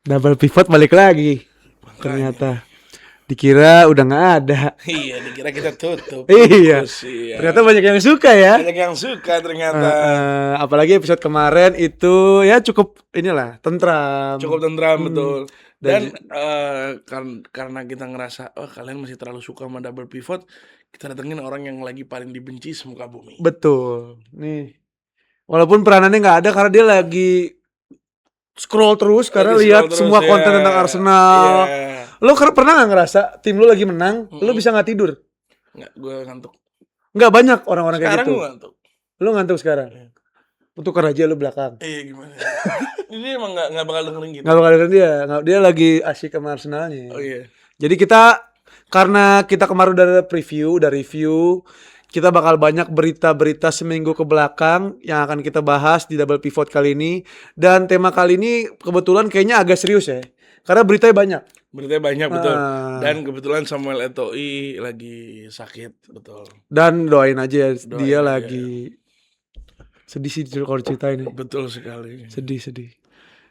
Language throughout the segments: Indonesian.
Double pivot balik lagi. Makanya. Ternyata dikira udah nggak ada. Iya, dikira kita tutup. Iya. Terus, iya. Ternyata banyak yang suka ya. Banyak yang suka ternyata. Apalagi episode kemarin itu ya cukup inilah tentram. Cukup tentram betul. Dan Dan karena kita ngerasa kalian masih terlalu suka sama double pivot, kita datengin orang yang lagi paling dibenci semuka bumi. betul. Nih. Walaupun peranannya nggak ada karena dia lagi scroll terus karena Lagi lihat scroll terus, semua ya. konten tentang Arsenal. Iya. Lo pernah nggak ngerasa tim lo lagi menang, lo bisa nggak tidur? Nggak, gue ngantuk. Nggak banyak orang-orang kayak Sekarang gitu. gue ngantuk. Lo ngantuk sekarang? Iya. Tukar aja lo belakang. Iya gimana? Ini emang nggak bakal dengerin gitu. Nggak bakal dengerin dia lagi asyik sama Arsenalnya. Oh iya. Jadi karena kita kemarin udah review, kita bakal banyak berita-berita seminggu ke belakang yang akan kita bahas di double pivot kali ini. Dan tema kali ini kebetulan kayaknya agak serius ya, karena beritanya banyak. Beritanya banyak betul. Dan kebetulan Samuel Eto'o lagi sakit betul. Dan doain aja Doain dia aja. lagi sedih sih kalau ceritain ini. Betul sekali. Sedih.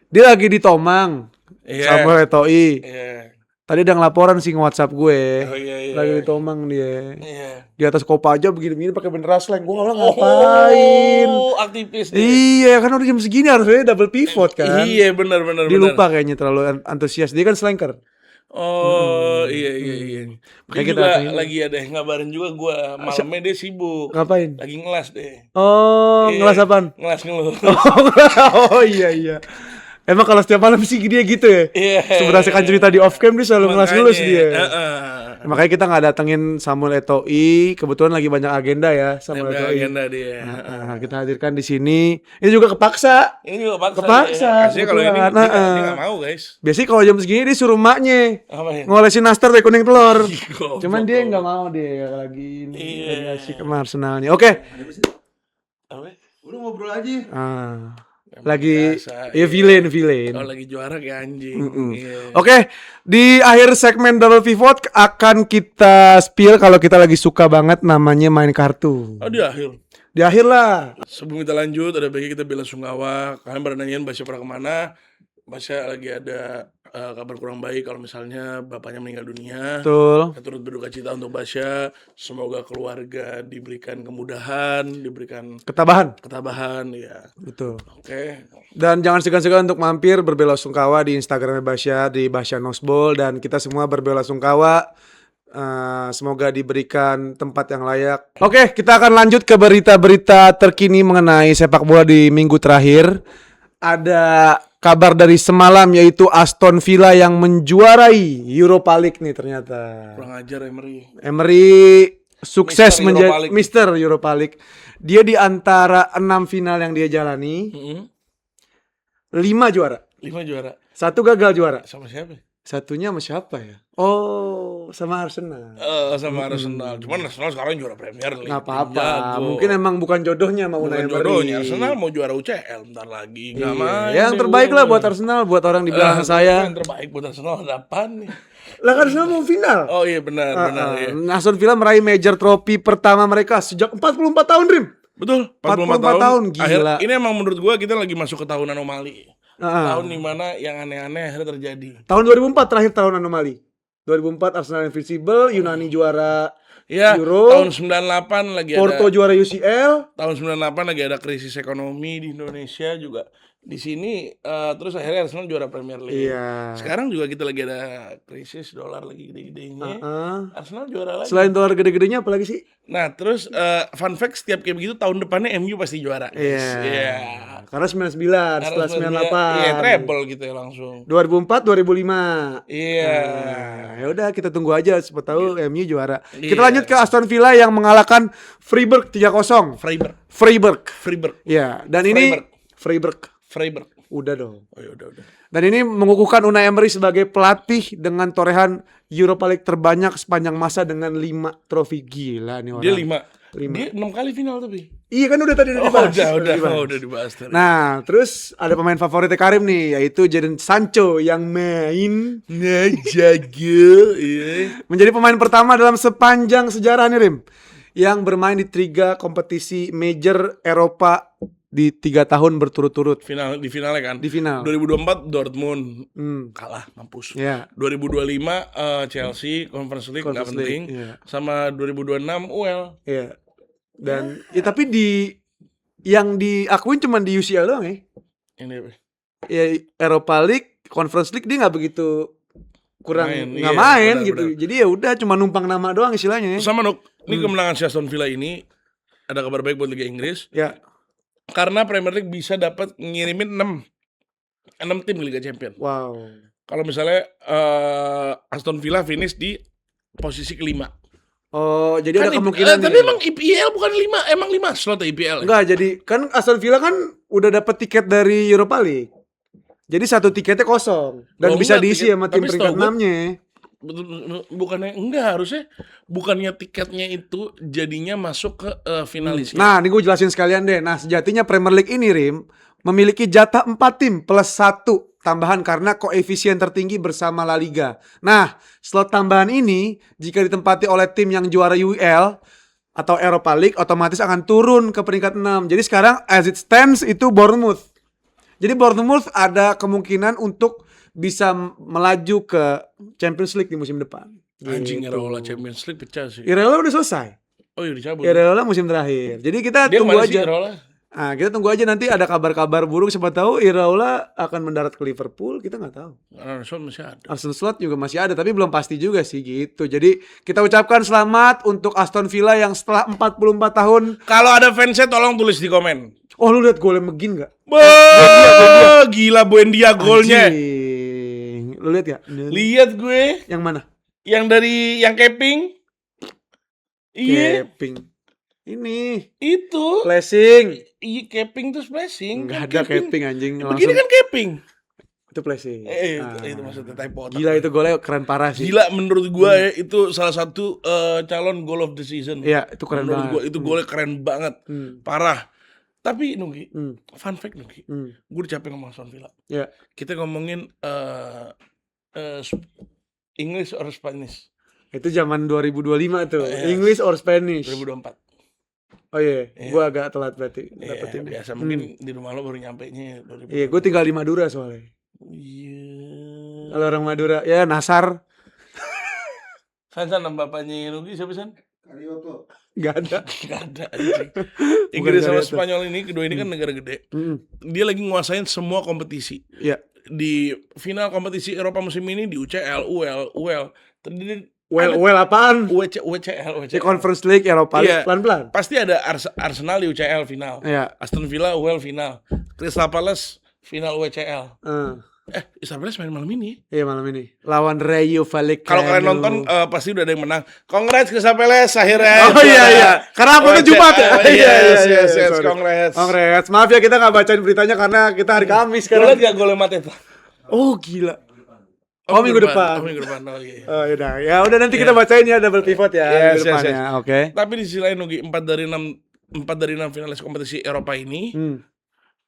Dia lagi di Tomang. Iya. Samuel Eto'o. Iya. Tadi ada ngelaporan sih nge-WhatsApp gue. Oh iya. Lagi di Tomang dia. Iya. Di atas Kopaja begini-begini pakai bendera slang. Gue nggak ngapain. Oh, aktivis dia. Iya, kan udah jam segini harusnya double pivot kan. Iya, benar. Dia lupa kayaknya terlalu antusias. Dia kan slanker. Oh, iya. Dia Makanya kita juga datengin. lagi ada yang ngabarin juga gue malamnya dia sibuk. Ngapain? Lagi ngelas deh. Oh, Iya. ngelas apaan? Ngelas ngeluh. Oh iya. Emang kalau setiap malam sih dia gitu ya. Iya. Berdasarkan cerita di off cam dia selalu ngelas-ngelus dia. Heeh. Makanya kita nggak datengin Samuel Eto'o. Kebetulan lagi banyak agenda ya Samuel Eto'o. Agenda dia. Kita hadirkan di sini. Ini juga kepaksa. Ini juga paksa. Kepaksa, Kasih kalau ini kebetulan. dia nggak mau guys. Biasanya kalau jam segini dia suruh maknya Apa ya? ngolesin nastar teh kuning telur. Goblok. Cuman dia nggak mau dia lagi ini. Iya. Lagi asik sama Arsenalnya. Oke. Apa? Udah ngobrol aja. Lagi biasa, ya villain. Kalau lagi juara kayak anjing. Iya. Oke, di akhir segmen double pivot akan kita spill kalau kita lagi suka banget namanya main kartu. Oh, di akhir. Di akhir lah. Sebelum kita lanjut, ada baiknya kita bela sungkawa. Kalian pada nanyain Basya pernah kemana? Basya lagi ada kabar kurang baik kalau misalnya bapaknya meninggal dunia. Betul. Kita turut berduka cita untuk Basya. Semoga keluarga diberikan kemudahan, diberikan ketabahan, ya. Betul. Oke. Dan jangan segan-segan untuk mampir berbelasungkawa di Instagramnya Basya di Basya Nosbol, dan kita semua berbelasungkawa. Semoga diberikan tempat yang layak. Oke, kita akan lanjut ke berita-berita terkini mengenai sepak bola di minggu terakhir. Ada kabar dari semalam yaitu Aston Villa yang menjuarai Europa League nih ternyata. Kurang ajar Emery. Emery sukses Mister Europa menjadi League. Mister Europa League. Dia di antara 6 final yang dia jalani, 5 juara. 5 juara. 1 gagal juara. Sama siapa? Satunya sama siapa ya? Oh, sama Arsenal. Sama Arsenal. Cuman Arsenal sekarang juara Premier League. Nggak apa-apa. Jago. Mungkin emang bukan jodohnya sama Unai Bukan Emery. jodohnya. Arsenal mau juara UCL bentar lagi. Nggak Iya. main. Yang nih, terbaik lah gua. buat Arsenal, buat orang di belakang saya. Yang terbaik buat Arsenal ada apaan nih? Lah kan Arsenal mau final. Oh iya benar ya. Aston Villa meraih major trophy pertama mereka sejak 44 tahun, Rim. Betul, 44 tahun, gila. Ini emang menurut gua kita lagi masuk ke tahun anomali. Tahun dimana yang aneh-aneh akhirnya terjadi. Tahun 2004 terakhir tahun anomali. 2004 Arsenal Invincible, Yunani juara Ya, Euro, tahun 98 lagi Porto ada. juara UCL. Tahun 98 lagi ada krisis ekonomi di Indonesia juga. Di sini terus akhirnya Arsenal juara Premier League. Iya. Sekarang juga kita lagi ada krisis, dolar lagi gede-gedenya. Arsenal juara lagi. Selain dolar gede-gedenya apa lagi sih? Nah, terus fun fact setiap kayak begitu tahun depannya MU pasti juara. Iya. Karena 99 setelah 98. Iya, treble gitu ya langsung. 2004 2005. Iya. Ya udah kita tunggu aja, siapa tahu MU juara. Iya. Kita lanjut ke Aston Villa yang mengalahkan Freiburg 3-0. Freiburg. Ya, dan ini Freiburg. Udah dong. Oh ya udah. Dan ini mengukuhkan Unai Emery sebagai pelatih dengan torehan Europa League terbanyak sepanjang masa dengan 5 trofi. Gila nih orang. Dia 5. Dia 6 kali final tapi. Iya kan udah tadi dibahas. Udah dibahas tadi. Nah, terus ada pemain favoritnya Karim nih, yaitu Jadon Sancho yang main jago, iya. menjadi pemain pertama dalam sepanjang sejarah nih, Rim, yang bermain di 3 kompetisi major Eropa di 3 tahun berturut-turut di finalnya kan. di final. 2024 Dortmund Hmm. kalah mampus. Ya. 2025 Chelsea Conference League nggak Conference penting. League, iya. Sama 2026 UEL. Iya. Dan ya tapi yang diakuin cuma di UCL doang ya. Ini apa? Ya Europa League, Conference League dia nggak begitu kurang nggak main gitu. benar. Jadi ya udah cuma numpang nama doang istilahnya ya. Sama Nuk, ini kemenangan si Aston Villa ini ada kabar baik buat Liga Inggris. Ya. Karena Premier League bisa dapat ngirimin 6 tim Liga Champions. Wow. Kalau misalnya Aston Villa finish di posisi kelima. Oh, jadi ada kemungkinan tapi nih. emang IPL bukan 5, emang 5 slot IPL. Enggak, jadi kan Aston Villa kan udah dapat tiket dari Europa League. Jadi satu tiketnya kosong dan bisa diisi sama tim tapi peringkat setahu gua- 6-nya. Bukannya harusnya bukannya tiketnya itu jadinya masuk ke finalisnya. Nah, ini gue jelasin sekalian deh. Nah, sejatinya Premier League ini, Rim, memiliki jatah 4 tim plus 1 tambahan karena koefisien tertinggi bersama La Liga. Nah, slot tambahan ini jika ditempati oleh tim yang juara UEL atau Europa League otomatis akan turun ke peringkat 6. Jadi sekarang as it stands itu Bournemouth. Jadi Bournemouth ada kemungkinan untuk bisa melaju ke Champions League di musim depan. Anjing, Gitu. Iraola Champions League pecah sih. Iraola udah selesai. Oh iya dicabut. Iraola musim terakhir. Jadi kita Dia tunggu kemana sih aja. Iraola? Nah, kita tunggu aja nanti ada kabar-kabar buruk, siapa tahu Iraola akan mendarat ke Liverpool, kita nggak tahu. Arsenal masih ada. Arsenal slot juga masih ada, tapi belum pasti juga sih gitu. Jadi kita ucapkan selamat untuk Aston Villa yang setelah 44 tahun. Kalau ada fansnya tolong tulis di komen. Oh, lu lihat golnya Megin nggak? Gila Buendia golnya. Anjing. Lu lihat ya? Lihat gue Yang mana? yang dari yang capping. Iya, Capping. Ini itu. flashing. Iya, capping tuh splashing. Nggak Kan ada capping anjing. Begini Langsung kan capping. itu flashing. Itu maksudnya typo. Gila itu golnya keren parah sih. Gila menurut gua ya itu salah satu calon goal of the season. Iya, itu keren menurut banget. gua itu golnya keren banget. Parah. Tapi Nugi, Hmm. fun fact Nugi. Hmm. Gue udah capek ngomong Aston Villa. Ya. Kita ngomongin English or Spanish. Itu zaman 2025 tuh. Yes. English or Spanish. 2024. Oh iya, Iya. gua agak telat berarti Iya, dapetin. biasa mungkin di rumah lo baru nyampenya 2024. Iya, gua tinggal di Madura soalnya. Iya. Kalau orang Madura, ya Nasar. San nama bapaknya Nugi siapa San? Gak ada. Gak ada anjing. Inggris sama Karyoto. Spanyol ini kedua ini kan negara gede. Dia lagi nguasain semua kompetisi. Iya. Di final kompetisi Eropa musim ini di UCL, UEL. Terdiri Well apaan? UCL. Di Conference League Eropa League Iya. pelan-pelan. Pasti ada Arsenal di UCL final. Iya. Aston Villa UEL final. Crystal Palace final UCL. Eh, Crystal Palace main malam ini. iya malam ini lawan Rayo Vallecano. Kalau kalian nonton pasti udah ada yang menang. Congrats Crystal Palace akhirnya. Oh iya. Karena uploadnya Jumat ya. Yes. Sorry. Congrats. Congrats. Maaf ya kita nggak bacain beritanya karena kita hari Kamis Lu liat sekarang. gak golnya Mateta? Oh gila. Oh, minggu depan. Oh minggu depan. Oh iya. Oh yaudah. Ya udah nanti kita bacain ya double pivot ya Yes, minggu depannya. Oke. Tapi di sisi lain Nugi 4 dari 6 finalis kompetisi Eropa ini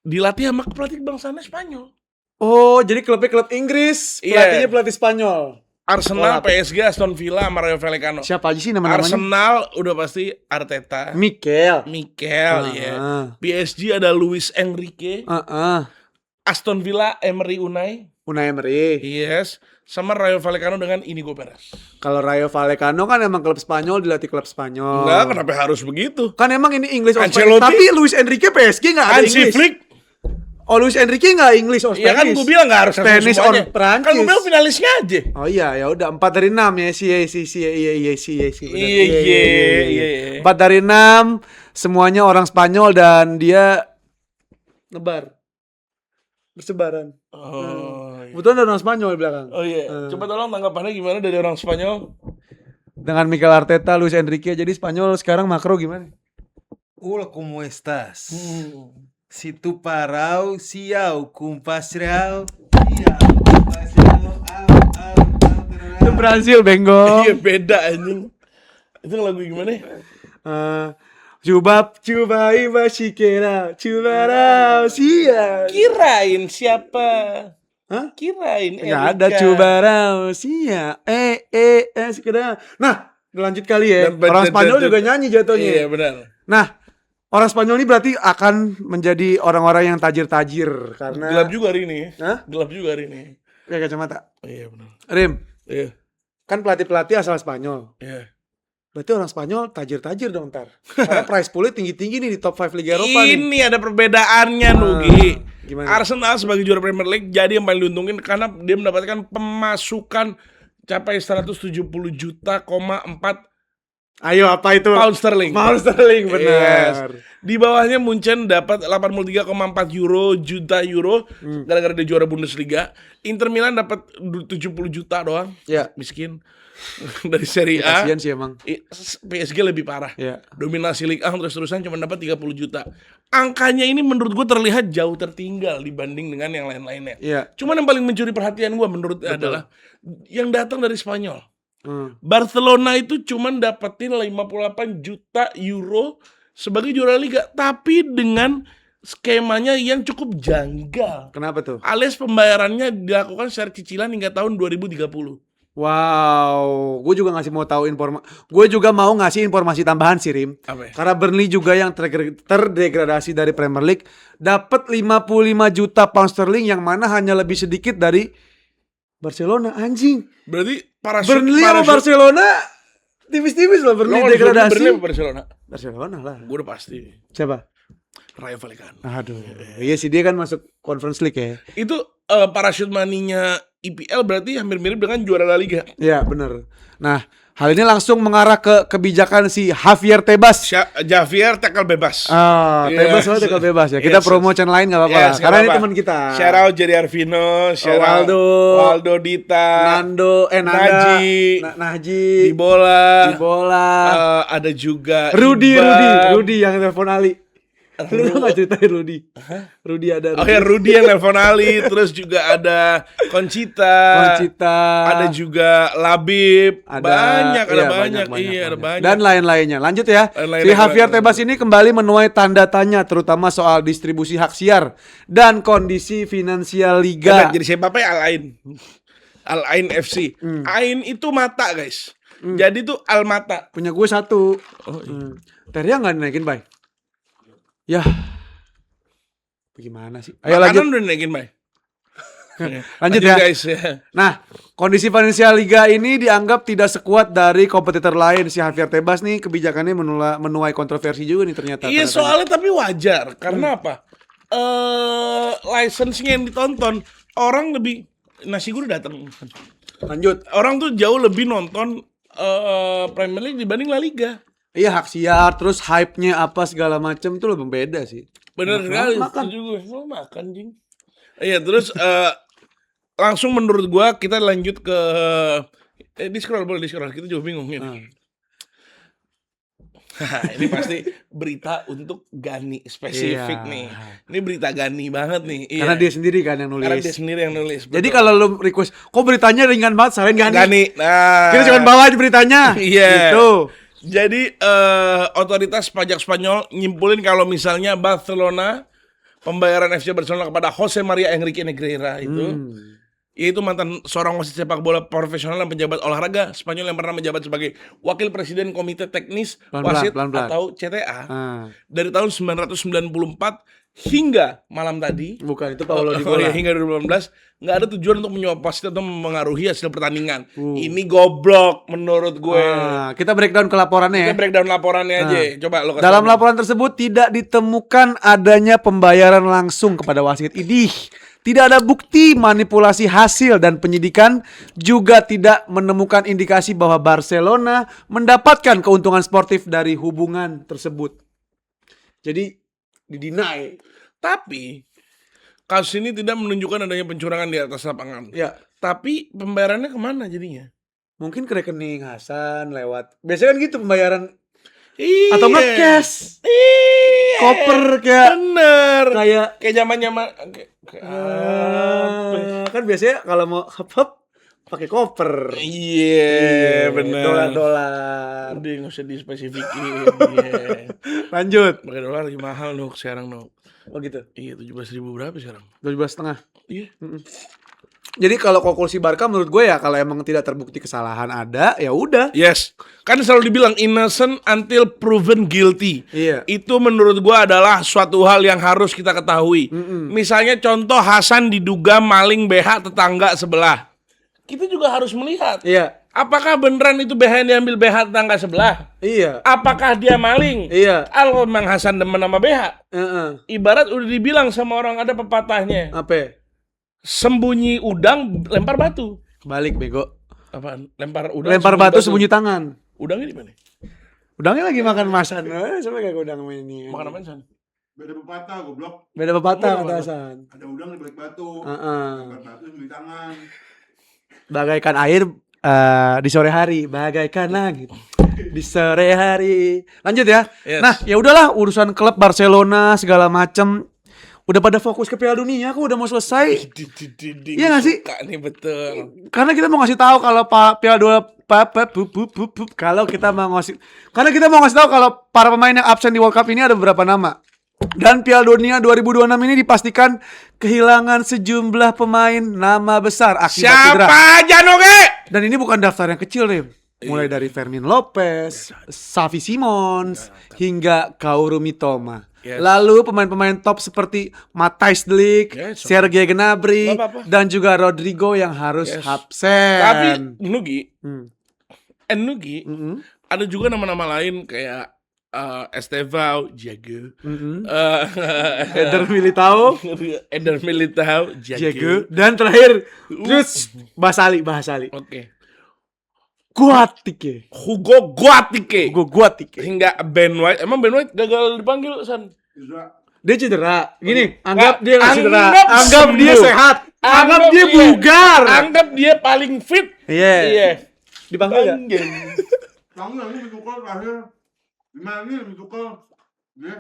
dilatih sama pelatih kebangsaan Spanyol. Oh, jadi klubnya klub Inggris, Iya. pelatihnya pelatih Spanyol. Arsenal, Wah. PSG, Aston Villa, sama Rayo Vallecano. Siapa aja sih namanya? Arsenal udah pasti Arteta, Mikel. ya. PSG ada Luis Enrique, Aston Villa Emery Unai, Unai Emery. yes, sama Rayo Vallecano dengan Inigo Perez. Kalau Rayo Vallecano kan emang klub Spanyol, dilatih klub Spanyol. Enggak, kenapa harus begitu? Kan emang ini English or Ancelotti. Spanish. Tapi Luis Enrique PSG nggak ada Hansi English. Flick, Oh, Luis Enrique nggak English or Spanish. ya kan gue bilang nggak harus Spanish or semuanya. Prancis. Kan gue bilang finalisnya aja. Oh iya, ya udah 4 dari 6 ya. Iya. Iya. 4 dari 6 semuanya orang Spanyol dan dia nebar. Bersebaran. Oh, iya. Kebetulan ada orang Spanyol di belakang. Oh iya, coba tolong tanggapannya gimana dari orang Spanyol? Dengan Mikel Arteta, Luis Enrique, jadi Spanyol sekarang makro gimana? Hola, ¿cómo estás? Si tu parau, siau, kumpasreau, Itu Brazil, Benggo. Iya beda anjing. Itu lagu gimana? Coba iba shikera, cubarau sia. Kirain siapa? Hah? Kirain Nggak ada cubarau sia. Sekedar. Nah, lanjut kali ya. Dan- Orang dan- Spanyol dan- juga nyanyi jatuhnya. Iya benar. Nah, Orang Spanyol ini berarti akan menjadi orang-orang yang tajir-tajir karena Gelap juga hari ini. Hah? Gelap juga hari ini. Kayak kacamata. Iya benar. Rim, Iya. kan pelatih-pelatih asal Spanyol. Iya. Berarti orang Spanyol tajir-tajir dong ntar. Karena price poolnya tinggi-tinggi nih di top 5 Liga Eropa nih. Ini ada perbedaannya Nugi. Gimana? Arsenal sebagai juara Premier League jadi yang paling diuntungin karena dia mendapatkan pemasukan capai 170 juta, 4 Ayo apa itu? pound sterling. Pound sterling benar. Yes. Di bawahnya Munchen dapat 83,4 juta euro gara-gara dia juara Bundesliga. Inter Milan dapat 70 juta doang. Ya. Miskin. Dari Serie A. Kasian sih emang. PSG lebih parah. Ya. Dominasi Ligue 1 terus-terusan cuma dapat 30 juta. Angkanya ini menurut gue terlihat jauh tertinggal dibanding dengan yang lain-lainnya. Iya. Cuman yang paling mencuri perhatian gue menurut adalah yang datang dari Spanyol. Hmm. Barcelona itu cuman dapetin 58 juta euro sebagai juara liga, tapi dengan skemanya yang cukup janggal. Kenapa tuh? Alias pembayarannya dilakukan secara cicilan hingga tahun 2030. Wow, gue juga mau ngasih informasi tambahan sih Rim. Apa ya? Karena Burnley juga yang terdegradasi dari Premier League dapat 55 juta pound sterling yang mana hanya lebih sedikit dari Barcelona, anjing. Berarti Burnley sama Barcelona tipis-tipis loh Burnley degradasi. Burnley apa Barcelona? Barcelona lah. Gue udah pasti. Siapa? Rayo Vallecano. Aduh, iya sih dia kan masuk Conference League ya. Itu parachute money-nya IPL berarti hampir mirip dengan juara La Liga. Iya bener. Nah, hal ini langsung mengarah ke kebijakan si Javier Tebas. Javier tackle bebas. Tebas soalnya tackle bebas ya. Kita Yes. promo channel lain gak apa-apa. Yes, Karena gak ini apa-apa. teman kita. Shout out Jerry Arvino, shout out Waldo Dita, Nanda, Naji, Naji, Dibola, ada juga Rudi yang telepon Ali. Lu gak ceritain Rudi? Rudi ada. Oh ya Rudi yang nelfon Ali, terus juga ada Conchita, ada juga Labib, banyak. Iya, ada banyak. Dan lain-lainnya. Lanjut ya. Si Lain-lainnya Javier keren. Tebas ini kembali menuai tanda tanya terutama soal distribusi hak siar dan kondisi finansial liga. Jadi siapa Al Ain FC. Ain itu mata guys. Jadi tuh Al Mata. Punya gue satu. Oh, iya. Teria nggak dinaikin, Bay? Ya. Bagaimana sih? Ayo lanjut. Udah naikin, Bay. Lanjut ya. Guys ya. Nah, kondisi finansial liga ini dianggap tidak sekuat dari kompetitor lain. Si Javier Tebas nih kebijakannya menuai kontroversi juga nih ternyata. Iya soalnya tapi wajar. Karena apa? License-nya yang ditonton orang lebih nasi gue udah datang. Lanjut. Orang tuh jauh lebih nonton Premier League dibanding La Liga. Iya, hak siar, terus hype-nya apa segala macam itu lebih beda sih. Bener sekali. Makan. Setuju gue. Lo makan jing. Iya terus langsung menurut gua kita lanjut ke di scroll kita juga bingung ini. Ini pasti berita untuk Gani spesifik Iya. nih. Ini berita Gani banget nih. Iya. Karena dia sendiri kan yang nulis. Karena dia sendiri yang nulis. Jadi betul. kalau lu request, kok beritanya ringan banget, salahin Gani. Gani, nah, Kita cuma bawa aja beritanya. Iya. Gitu. Jadi otoritas pajak Spanyol nyimpulin kalau misalnya Barcelona pembayaran FC Barcelona kepada Jose Maria Enrique Negreira itu yaitu mantan seorang wasit sepak bola profesional dan pejabat olahraga Spanyol yang pernah menjabat sebagai wakil presiden komite teknis wasit Pelan-pelan. atau CTA Ah. dari tahun 1994 hingga malam tadi. Bukan itu Paulo Dybala. Hingga 2018 nggak ada tujuan untuk menyuap wasit atau memengaruhi hasil pertandingan. Ini goblok menurut gue. Kita breakdown ke laporannya ya. Kita breakdown laporannya aja. Coba lo kasih Dalam tahu. laporan tersebut tidak ditemukan adanya pembayaran langsung kepada wasit. Idih, tidak ada bukti manipulasi hasil dan penyidikan juga tidak menemukan indikasi bahwa Barcelona mendapatkan keuntungan sportif dari hubungan tersebut. Jadi didinai. Tapi kasus ini tidak menunjukkan adanya pencurangan di atas lapangan. Ya, Tapi pembayarannya kemana jadinya? mungkin ke rekening Hasan lewat. Biasanya kan gitu pembayaran Iya. atau nggak cash. Iya. Koper kayak Bener. kayak Zaman-zaman kan biasanya kalau mau hop pakai koper. Iya, bener. Dolar. Udah nggak usah dispesifikin. Iya. Lanjut. Pakai dolar lagi mahal Nuk sekarang Nuk. Oh gitu. Iya 17.000 berapa sekarang? 12,5. Iya. Jadi kalau konklusi Barca menurut gue ya kalau emang tidak terbukti kesalahan ada, ya udah. Yes, kan selalu dibilang innocent until proven guilty. Iya. Itu menurut gua adalah suatu hal yang harus kita ketahui. Misalnya contoh Hasan diduga maling BH tetangga sebelah. Kita juga harus melihat. Iya. Apakah beneran itu BH yang diambil BH tetangga sebelah? Iya. Apakah dia maling? Iya. Kalau memang Hasan demen sama BH, Heeh. ibarat udah dibilang sama orang ada pepatahnya. Apa? Sembunyi udang lempar batu. Balik bego. Apaan? Lempar udang. Lempar batu sembunyi tangan. Udangnya di mana? Udangnya lagi makan masan. Coba kayak udang ini. Makan apa San? Beda pepatah, goblok. Beda pepatah Ngomong apa? katasan. Ada udang di balik batu. Heeh. Lempar batu di tangan. Bagaikan air di sore hari, bagaikan langit di sore hari. Lanjut ya. Yes. Nah, ya udahlah urusan klub Barcelona segala macem udah pada fokus ke Piala Dunia, kok udah mau selesai. Iya nggak sih? Suka nih betul. Karena kita mau ngasih tahu kalau Piala Dua kalau kita mau ngasih karena kita mau ngasih tahu kalau para pemain yang absen di World Cup ini ada beberapa nama. Dan Piala Dunia 2026 ini dipastikan kehilangan sejumlah pemain nama besar akibat cedera. Siapa aja Noge? Dan ini bukan daftar yang kecil, Rim. Mulai dari Fermin Lopez, Xavi Simons, hingga Kaoru Mitoma. Yes. Lalu pemain-pemain top seperti Matthijs de Ligt, Yes. Sergei Gnabry, Nggak apa-apa. dan juga Rodrigo yang harus Yes. absen. Tapi Nugi, Hmm. Nugi, Mm-mm. ada juga nama-nama lain kayak Estevao, Jago, Mm-mm. Eder Militao, Eder Militao, Jago, Jago. dan terakhir terus Basali. Oke. Guatike. Hugo Guatike. Guatike. Hingga Ben White. Emang Ben White gagal dipanggil, San? Dia cedera. Gini, anggap dia nggak cedera. Anggap Anggap dia sembuh. sehat. Anggap dia iya. bugar. Anggap dia paling fit. Iya. Iya. Dipanggil nggak? Panggil. Kamu yang ini tukar terakhir. Gimana nih lebih tukar? Dia.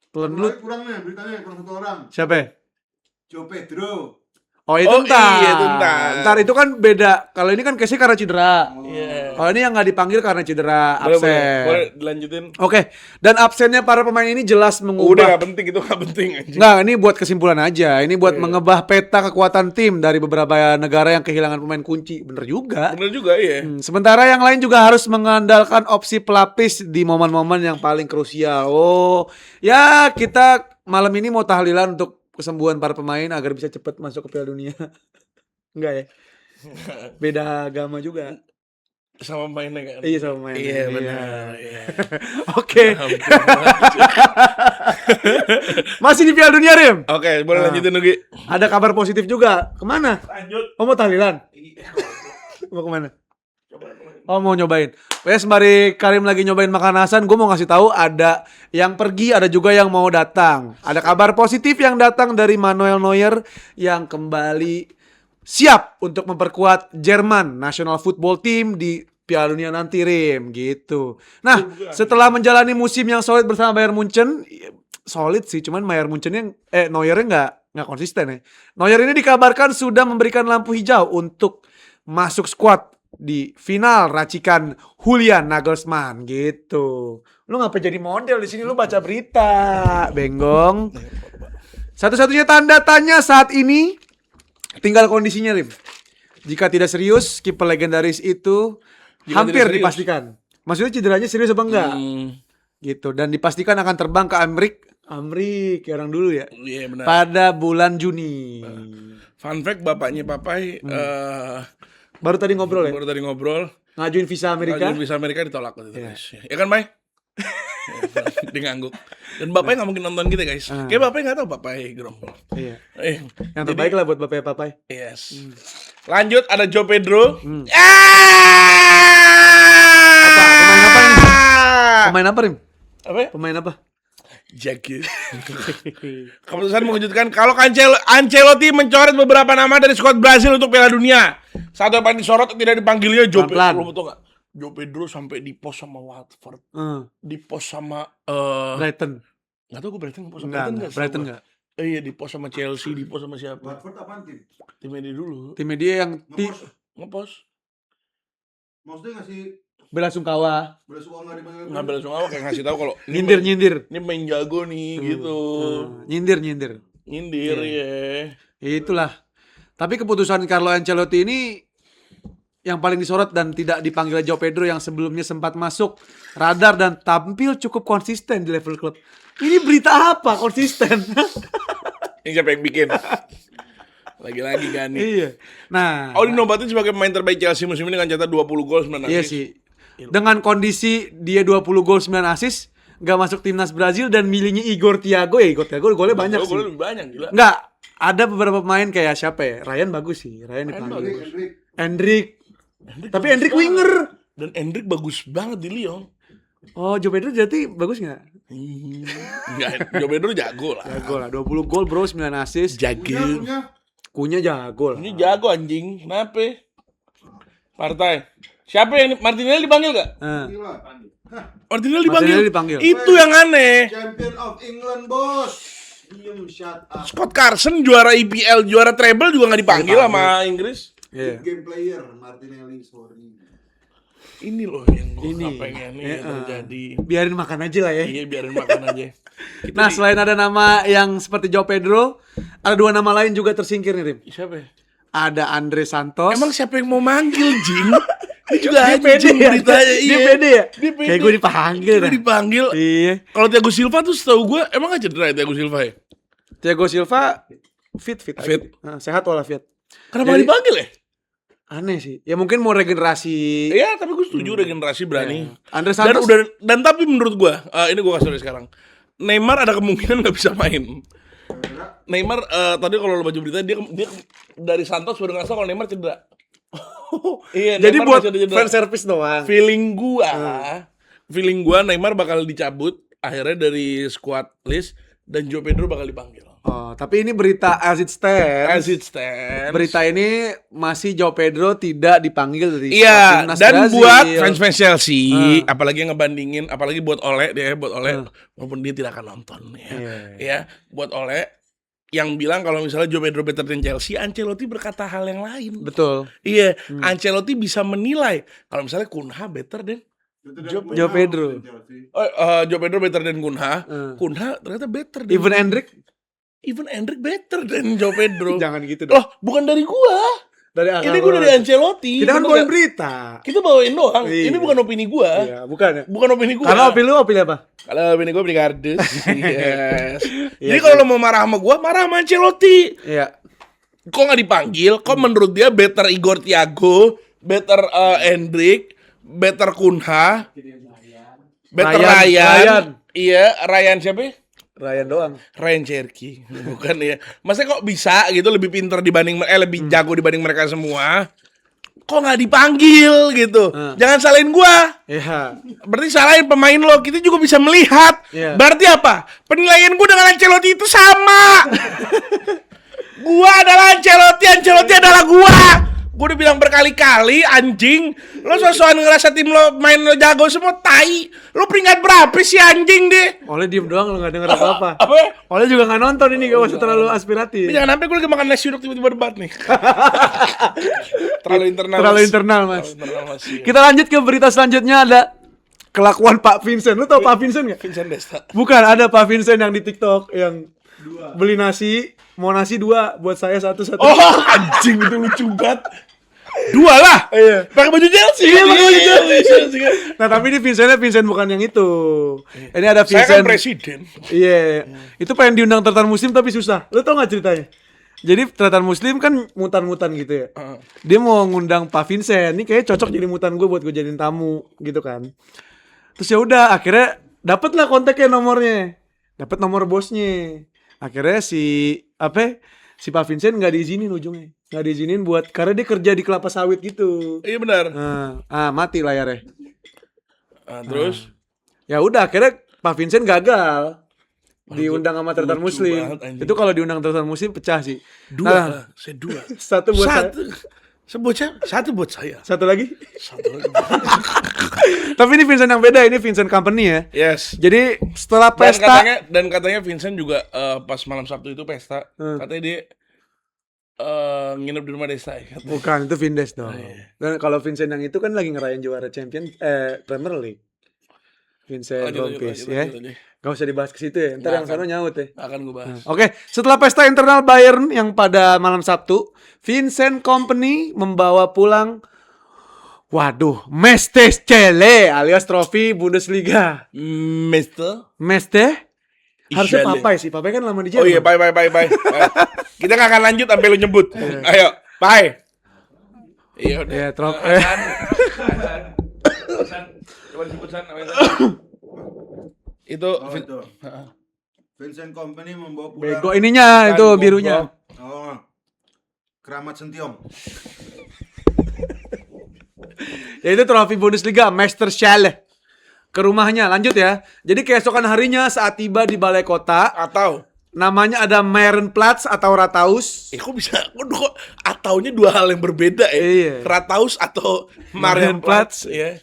Telan dulu. Kurang nih beritanya kurang satu orang. Siapa ya? Joe Pedro. Oh itu Oh, ntar. iya, itu ntar. Ntar itu kan beda. Kalau ini kan case karena cedera. Iya. Kalau ini yang nggak dipanggil karena cedera, Boleh, absen. boleh dilanjutin. Oke. Dan absennya para pemain ini jelas Udah mengubah. gak penting, itu gak penting anjing. Nggak, ini buat kesimpulan aja. Ini buat Iya. mengebah peta kekuatan tim dari beberapa negara yang kehilangan pemain kunci. Bener juga. Bener juga ya. Sementara yang lain juga harus mengandalkan opsi pelapis di momen-momen yang paling krusial. Oh, ya kita malam ini mau tahlilan untuk kesembuhan para pemain agar bisa cepat masuk ke Piala Dunia. Enggak ya? Beda agama juga. Sama mainnya kan. Iya sama pemain. Iya benar. Iya. Oke, masih di Piala Dunia, Rim. Oke, boleh lanjutin Nugi. Ada kabar positif juga. Kemana? Lanjut. Oh, mau tahlilan? Mau kemana? Oh, mau nyobain. Ya, sembari Karim lagi nyobain makan Hasan, gue mau ngasih tahu ada yang pergi, ada juga yang mau datang. Ada kabar positif yang datang dari Manuel Neuer yang kembali siap untuk memperkuat Jerman National Football Team di Piala Dunia nanti, Rim, gitu. Nah, setelah menjalani musim yang solid bersama Bayern Munchen, solid sih, cuman Bayern Munchen-nya Neuer-nya nggak konsisten ya. Neuer ini dikabarkan sudah memberikan lampu hijau untuk masuk skuad di final racikan Julian Nagelsmann gitu. Lu ngapa jadi model di sini, lu baca berita, Benggong. Satu-satunya tanda tanya saat ini tinggal kondisinya, Rim. Jika tidak serius, kiper legendaris itu Jika hampir tidak serius. dipastikan. Maksudnya cederanya serius apa enggak? Gitu. Dan dipastikan akan terbang ke Amrik ya orang dulu ya. Iya benar. Pada bulan Juni. Fun fact, bapaknya Papai Baru tadi ngobrol ya? baru tadi ngobrol. Ngajuin visa Amerika. Ngajuin visa Amerika ditolak waktu itu, guys. Ya kan, Pai? Dia ngangguk. Dan bapaknya nggak mungkin nonton kita, guys. Kayak bapaknya nggak tahu Papai gerombol. Iya. Eh, Yang terbaik lah buat Bapak Papai. yes. Lanjut ada Joe Pedro. Pemain apa, Rim? Apa ya? Pemain apa? Jago. Keputusan mengejutkan kalau Ancelotti mencoret beberapa nama dari skuad Brasil untuk Piala Dunia. Satu yang paling disorot tidak dipanggilnya Joe Pelan-pelan. Pedro, betul nggak? Joe Pedro sampai di pos sama Watford, di pos sama Brighton. nggak tahu gue Brighton nggak pos sama Enggak, Brighton Brighton nggak? enggak. Iya di pos sama Chelsea, di pos sama siapa? Watford apaan tim? Timnya dia dulu Timnya dia yang ngepos. Maksudnya ngasih bela sungkawa, belas uang nggak dipanggil? Ngambil langsung awak kayak ngasih tahu kalau nyindir. ini main jago nih gitu. Nyindir. Nyindir ya. Ya itulah. Tapi keputusan Carlo Ancelotti ini yang paling disorot dan tidak dipanggil Joao Pedro yang sebelumnya sempat masuk radar dan tampil cukup konsisten di level klub. Ini berita apa konsisten? Ini siapa yang bikin? Lagi-lagi Gani. Iya. Nah, Oh, dinobatin sebagai pemain terbaik Chelsea musim ini dengan catatan 20 gol 9 assist. iya sih. Dengan kondisi dia 20 gol 9 assist, nggak masuk timnas Brazil dan milihnya Igor Thiago. Igor Thiago golnya banyak sih. Golnya lebih banyak gila. Nggak, ada beberapa pemain kayak siapa ya? Ryan bagus sih. Ryan dipanggil. Endrick. Tapi Endrick winger. Dan Endrick bagus banget di Lyon. Oh, Joao Pedro jadi bagus nggak? Enggak, Joao Pedro jago lah. Jago lah, 20 gol bro, 9 assist. Jago. Kunya jago lah. Ini jago anjing. Kenapa? Partai. Siapa yang Martinelli dipanggil gak? Martinelli dipanggil. Martinelli dipanggil. Itu yang aneh. Champion of England, bos. Diem, shut up. Scott Carson juara EPL, juara treble juga gak dipanggil sama Inggris. Iya. Game player Martinelli, sorry. Ini loh yang gue Ini. gak pengen nih terjadi. Biarin makan aja lah ya. Iya, biarin makan aja. Nah, selain ada nama yang seperti Joao Pedro, ada 2 nama lain juga tersingkir nih, Rim. Siapa ya? Ada Andre Santos. Emang siapa yang mau manggil, Jing? Ini juga dia pede anjing ya? beritanya. Dia pede ya? Dia pede. Kayak gue dipanggil Gue dah. dipanggil. Iya. Kalau Thiago Silva tuh setahu gue emang gak cedera ya Thiago Silva ya? Thiago Silva fit aja. Fit. Nah, sehat walafiat. Kenapa gak dipanggil ya? Aneh sih. Ya mungkin mau regenerasi. Iya, tapi gue setuju regenerasi berani. Andre Dan Santos. tapi menurut gue, ini gue kasih tau sekarang. Neymar ada kemungkinan nggak bisa main. Neymar tadi kalau lo baca berita dia dari Santos baru ngasih kalau Neymar cedera. Iya, Jadi Neymar buat masih ada cedera. fan service doang. Feeling gua Neymar bakal dicabut akhirnya dari squad list dan Joao Pedro bakal dipanggil. Oh, tapi ini berita as it stands. As it stands. Berita ini masih Joao Pedro tidak dipanggil dari Iya, timnas dan Brazil. buat fans Chelsea, apalagi yang ngebandingin, apalagi buat Ole walaupun dia tidak akan nonton ya. Ya, buat Ole yang bilang kalau misalnya Joao Pedro better than Chelsea, Ancelotti berkata hal yang lain. Betul. Iya, Ancelotti bisa menilai kalau misalnya Kunha better than Joao Pedro. Joao Pedro better than Kunha. Kunha ternyata better than Even Endrick better than Joao Pedro. jangan gitu dong. Loh, bukan dari gua. Dari Ini gua dari Ancelotti. Kita kan bener bawain nggak? berita. Kita bawain doang. Iya. Ini bukan opini gua. Iya, bukan ya? Bukan opini gua. Karena opini apa? Kalau opini gua opini kardus. Yes. Iya, Jadi kalau lo mau marah sama gua, marah sama Ancelotti. Iya. Kok nggak dipanggil? Kok menurut dia better Igor Thiago, better Endrick, better Kunha, better Ryan. Iya, Ryan siapa? Ryan doang. Ryan Cherky. Bukan ya. Masa kok bisa gitu lebih pintar dibanding lebih jago dibanding mereka semua? Kok nggak dipanggil gitu? Jangan salahin gua. Iya. Berarti salahin pemain lo. Kita juga bisa melihat. Iya. Berarti apa? Penilaian gua dengan Ancelotti itu sama. Gua adalah Ancelotti, Ancelotti adalah gua. Gua udah bilang berkali-kali, anjing. Lo sosokan ngerasa tim lo main lo jago semua, tai. Lo peringkat berapa sih anjing deh? Oleh diem doang, lo gak denger apa-apa. Apa? Oleh juga gak nonton ini, gak usah terlalu aspiratif. Jangan sampai gue lagi makan nasi uduk tiba-tiba debat nih. Terlalu internal. Terlalu internal, Mas. Terlalu internal, Mas. Iya. Kita lanjut ke berita selanjutnya, ada kelakuan Pak Vincent. Lu tau Pak Vincent gak? Vincent Desta. Bukan, ada Pak Vincent yang di TikTok yang beli nasi, mau nasi 2 buat saya 1. Oh, anjing itu lucu banget. 2 lah. Iya. Pakai baju Chelsea. Iya, pakai baju Chelsea. Nah, tapi ini Vincent bukan yang itu. Ini ada Saya Vincent. kan presiden. Iya. Itu pengen diundang Tartan Muslim tapi susah. Lu tau gak ceritanya? Jadi Tartan Muslim kan mutan-mutan gitu ya. Dia mau ngundang Pak Vincent. Ini kayaknya cocok jadi mutan gue buat gue jadiin tamu gitu kan. Terus ya udah akhirnya dapet lah kontaknya nomornya. Dapet nomor bosnya. Akhirnya si Pak Vincent nggak diizinin ujungnya. Nggak diizinin buat karena dia kerja di kelapa sawit gitu. Iya benar. Mati layarnya. Terus Ya udah akhirnya Pak Vincent gagal diundang sama Tartan lucu Muslim. banget, anjing. Itu kalau diundang Tartan Muslim pecah sih. 2 Nah, lah. Saya 2. satu buat saya. Satu buat saya. Satu lagi. Satu lagi. Tapi ini Vincent yang beda, ini Vincent Company ya. Yes. Jadi setelah Dan pesta katanya Vincent juga pas malam Sabtu itu pesta. Katanya dia nginep di rumah Desta ya. bukan itu Vindes dong. iya. Dan kalau Vincent yang itu kan lagi ngerayain juara Premier League. Vincent Lanjut, Rompis ya. lanjut. Gak usah dibahas ke situ ya. Ntar yang sana nyaut ya. Akan gue bahas. Oke, setelah pesta internal Bayern yang pada malam Sabtu, Vincent Kompany membawa pulang Meisterschale alias trofi Bundesliga. Meister? Harusnya Schale. Papai sih, Papai kan lama di Oh Jerman. iya, bye. Kita gak akan lanjut sampai lu nyebut. Ayo, bye. Iya udah. Ya, trofi. Coba disebut San, namanya San. Itu itu. Vincent Kompany membawa pulang. Bego ininya itu birunya. Oh. Keramat Sentiong. Ya itu trofi Bundesliga Meisterschale ke rumahnya. Lanjut ya. Jadi keesokan harinya saat tiba di balai kota, atau namanya ada Marienplatz atau Rathaus. kok bisa kok ataunya dua hal yang berbeda ya. Iya. Rathaus atau Marienplatz ya.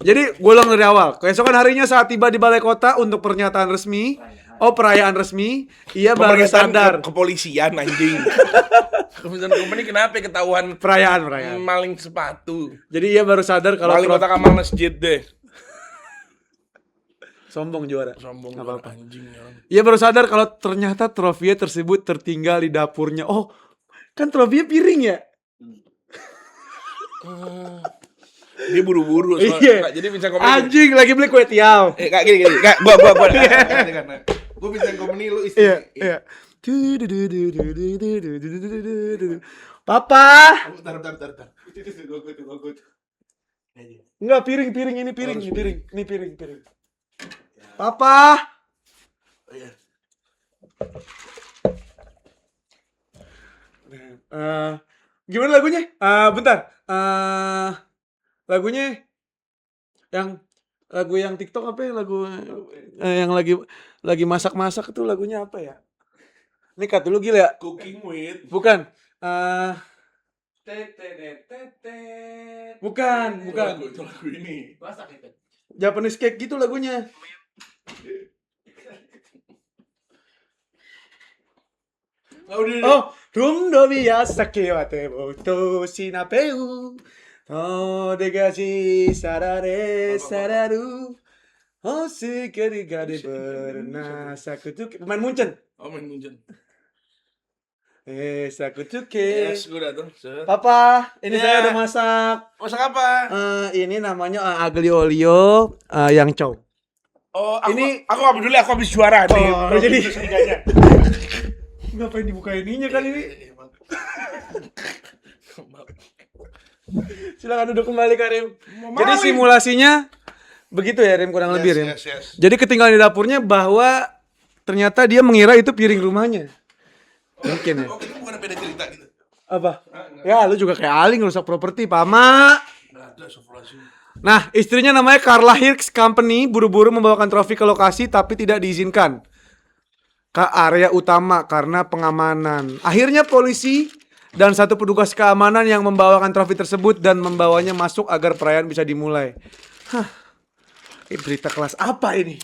Jadi gue ulang dari awal. Keesokan harinya saat tiba di balai kota untuk perayaan resmi, ia baru sadar. Kepolisian anjing. Vincent Kompany kenapa ketahuan Perayaan. maling sepatu? Jadi ia baru sadar kalau Maling kotak amal masjid deh. sombong juara. Sombong Nggak apa-apa. anjing ya. Ia baru sadar kalau ternyata trofi tersebut tertinggal di dapurnya. Oh, kan trofinya piring ya? Dia buru-buru soalnya. Iya. Nggak, jadi Vincent Kompany. Anjing lagi beli kue tiaw. Kak gini. Kak, gua. Gua Vincent Kompany lu istri. Iya. Papa. Bentar. Gua. Enggak, piring ini piring. Papa. Gimana lagunya? Bentar. Lagunya lagu yang TikTok apa ya? Lagu yang lagi masak-masak itu lagunya apa ya? Ini cut dulu gila ya. Cooking with. Bukan. Bukan. Itu lagu ini. Japanese cake gitu lagunya. Oh, Rundo Miyazaki wa te boto shinapeu. Oh, degashi sararu. Oh, sekali gade berna sakutuke. Pemain Munchen. Oh, main Munchen. Sakutuke. Yes, gua datang. Set. Papa, ini Ya. saya udah masak. Masak apa? Ini namanya aglio olio yang chow. Oh, aku Ini- nggak peduli, aku habis juara nih. Oh, jadi- Bundesliga-nya. Ngapain dibuka ininya kan ini? Silakan duduk kembali Karim. Jadi simulasinya begitu ya Rim, kurang lebih Rim. Yes. Jadi ketinggalan di dapurnya bahwa ternyata dia mengira itu piring rumahnya. Mungkin ya. Oh, itu bukan beda cerita gitu. Apa? Ya lu juga kayak Ali ngerusak properti, Pama. Nggak ada, astagfirullahaladzim. Nah, istrinya namanya Carla Hirsch Company buru-buru membawakan trofi ke lokasi tapi tidak diizinkan ke area utama karena pengamanan. Akhirnya polisi dan satu petugas keamanan yang membawakan trofi tersebut dan membawanya masuk agar perayaan bisa dimulai. Hah. Ini berita kelas apa ini?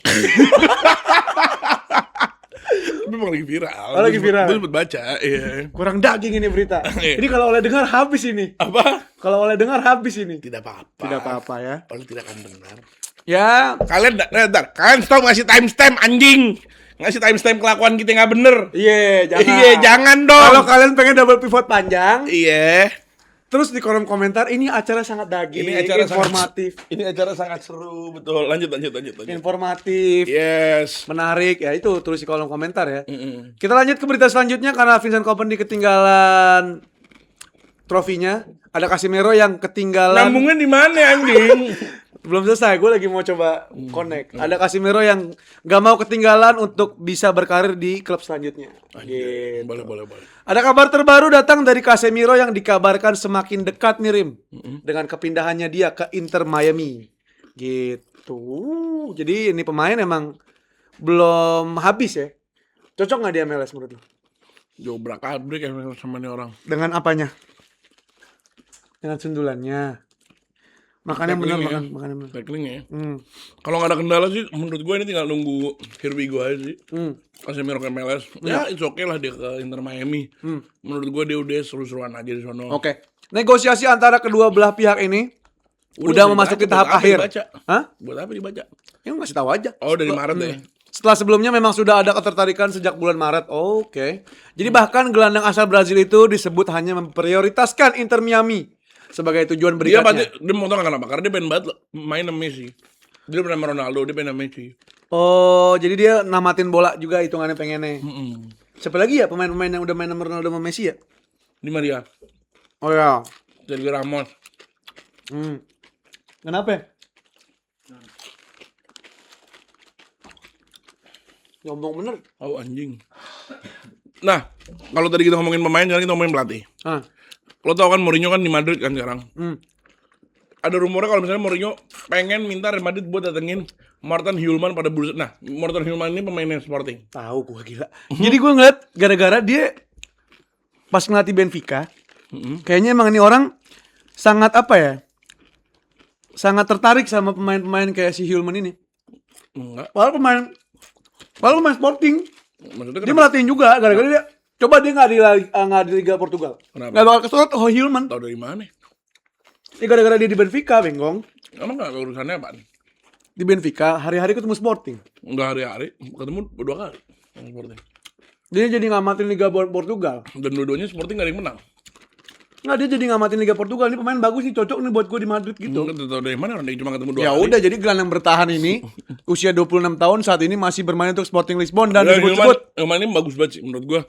Tapi memang lagi viral. Oh, lagi viral. Gue sempet baca, iya. Kurang daging ini berita. Ini kalau oleh dengar habis ini. Apa? Kalau oleh dengar habis ini. Tidak apa-apa. Tidak apa-apa ya. Paling tidak akan dengar. Ya, Kalian stop ngasih timestamp anjing. Ngasih timestamp kelakuan kita nggak bener. jangan. Iya, jangan dong. Kalau kalian pengen double pivot panjang, Iya. terus di kolom komentar ini acara sangat daging, Ini acara informatif, Ini acara sangat seru, betul. Lanjut. informatif, Yes. menarik. Ya itu tulis di kolom komentar ya. Mm-mm. Kita lanjut ke berita selanjutnya karena Vincent Kompany ketinggalan trofinya. Ada Casemiro yang ketinggalan. Nyambungnya di mana anjing? Belum selesai, gue lagi mau coba connect. Ada Casemiro yang gak mau ketinggalan untuk bisa berkarir di klub selanjutnya. Gitu. Boleh. Ada kabar terbaru datang dari Casemiro yang dikabarkan semakin dekat nih Rim dengan kepindahannya dia ke Inter Miami. Gitu. Jadi ini pemain emang belum habis ya. Cocok nggak dia MLS menurut lo? Jobrak abrik ya sama nih orang. Dengan apanya? Dengan sundulannya. Makannya bener, Tacklingnya. makannya bener. Tacklingnya ya. Hmm. Kalau nggak ada kendala sih, menurut gue ini tinggal nunggu here we go aja sih. Casemiro ke MLS. Ya, it's okay lah dia ke Inter Miami. Menurut gue dia udah seru-seruan aja di sono. Oke. Negosiasi antara kedua belah pihak ini udah sih, memasuki dibaca. tahap Buat apa akhir. dibaca? Hah? Buat apa dibaca? Ini ngasih tahu aja. Oh, dari Maret ya. Setelah sebelumnya memang sudah ada ketertarikan sejak bulan Maret. Oke. Jadi bahkan gelandang asal Brazil itu disebut hanya memprioritaskan Inter Miami sebagai tujuan Dia pasti berikutnya. dia mau tau kenapa? Karena dia pengen banget main sama Messi. Dia pernah sama Ronaldo, dia pengen sama Messi. Oh, jadi dia namatin bola juga hitungannya pengennya. Mm-mm. Siapa lagi ya pemain-pemain yang udah main sama Ronaldo sama Messi ya? Di Maria, Oh ya. Sergio Ramos. Kenapa? Ya? Ngomong bener. Oh anjing. Nah, kalau tadi kita ngomongin pemain, sekarang kita ngomongin pelatih. Ah. Lo tau kan Mourinho kan di Madrid kan sekarang. Hmm. Ada rumornya kalau misalnya Mourinho pengen minta Real Madrid buat datengin Morten Hjulman pada bursa. Nah, Morten Hjulman ini pemainnya Sporting. Tahu gua gila. Jadi gua ngeliat gara-gara dia pas ngelatih Benfica, kayaknya emang ini orang sangat apa ya? Sangat tertarik sama pemain-pemain kayak si Hjulman ini. Enggak. Padahal pemain Sporting. Maksudnya Dia kenapa? melatihin juga gara-gara dia coba dia nggak di Liga Portugal. Kenapa? Nggak bakal kesurat Hjulman. Tahu dari mana? Ya gara-gara dia di Benfica, Benggong. Emang nggak urusannya apa? Di Benfica hari-hari ketemu Sporting. Enggak hari-hari, ketemu 2 kali sama Sporting. Dia jadi ngamatin Liga Portugal. Dan dua-duanya Sporting gak ada yang menang. Nggak, dia jadi ngamatin Liga Portugal. Ini pemain bagus nih, cocok nih buat gue di Madrid gitu. Enggak tahu dari mana orang dia cuma ketemu 2 Ya kali. udah, jadi gelandang bertahan ini usia 26 tahun saat ini masih bermain untuk Sporting Lisbon dan Ya, disebut-sebut. Hilman ini bagus banget sih menurut gua.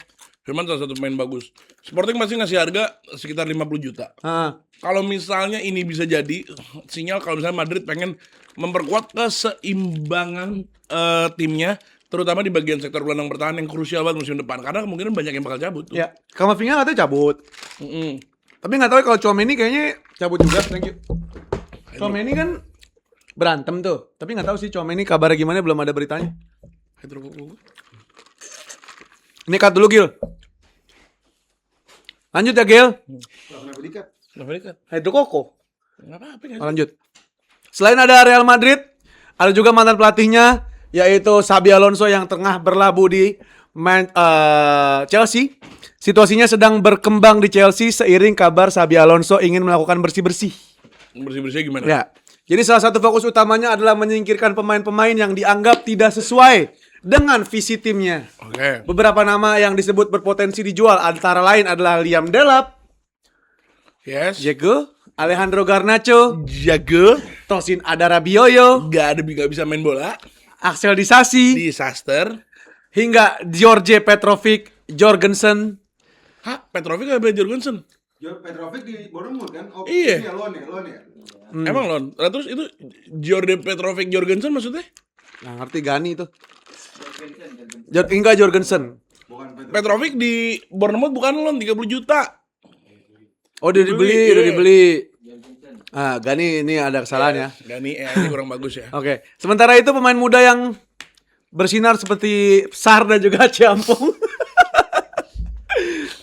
Hilman salah satu pemain bagus. Sporting masih ngasih harga sekitar 50 juta. Ah, Kalau misalnya ini bisa jadi sinyal kalau misalnya Madrid pengen memperkuat keseimbangan timnya, terutama di bagian sektor gelandang bertahan yang krusial banget musim depan. Karena kemungkinan banyak yang bakal cabut tuh. ya, Kamavinga katanya cabut. Mm-mm. Tapi nggak tahu ya kalau Tchouaméni kayaknya cabut juga. Thank you. Tchouaméni kan berantem tuh. Tapi nggak tahu sih Tchouaméni kabarnya gimana, belum ada beritanya. Ini cut dulu, Gil. Lanjut ya, Gil. Kenapa dikat? Kenapa ini kan? Hydro Koko. Nggak apa-apa kan? Lanjut. Selain ada Real Madrid, ada juga mantan pelatihnya, yaitu Xabi Alonso yang tengah berlabuh di Chelsea. Situasinya sedang berkembang di Chelsea seiring kabar Xabi Alonso ingin melakukan bersih-bersih. Bersih-bersih gimana? Ya. Jadi salah satu fokus utamanya adalah menyingkirkan pemain-pemain yang dianggap tidak sesuai dengan visi timnya. Oke. Beberapa nama yang disebut berpotensi dijual antara lain adalah Liam Delap, Yes. Diego, Alejandro Garnacho, Jago. Tosin Adarabioyo, Gak bisa main bola. Axel Disasi, Disaster. hingga George Petrovic Jorgensen. Hah? Petrovic gak beli Jorgensen? Petrovic di Bournemouth kan? Oh, Iya. ini ya, loan ya? Emang Lon? Lah, terus itu Jordan Petrovic Jorgensen maksudnya? Nggak ngerti Gani itu. Enggak Jorgensen. Bukan Petrovic. Petrovic di Bournemouth bukan Lon, 30 juta. Oh, udah dibeli, Iya. udah dibeli. Ah, Gani ini ada kesalahan ya. Gani ini kurang bagus ya. Oke. Sementara itu pemain muda yang bersinar seperti Sar dan juga Ciampong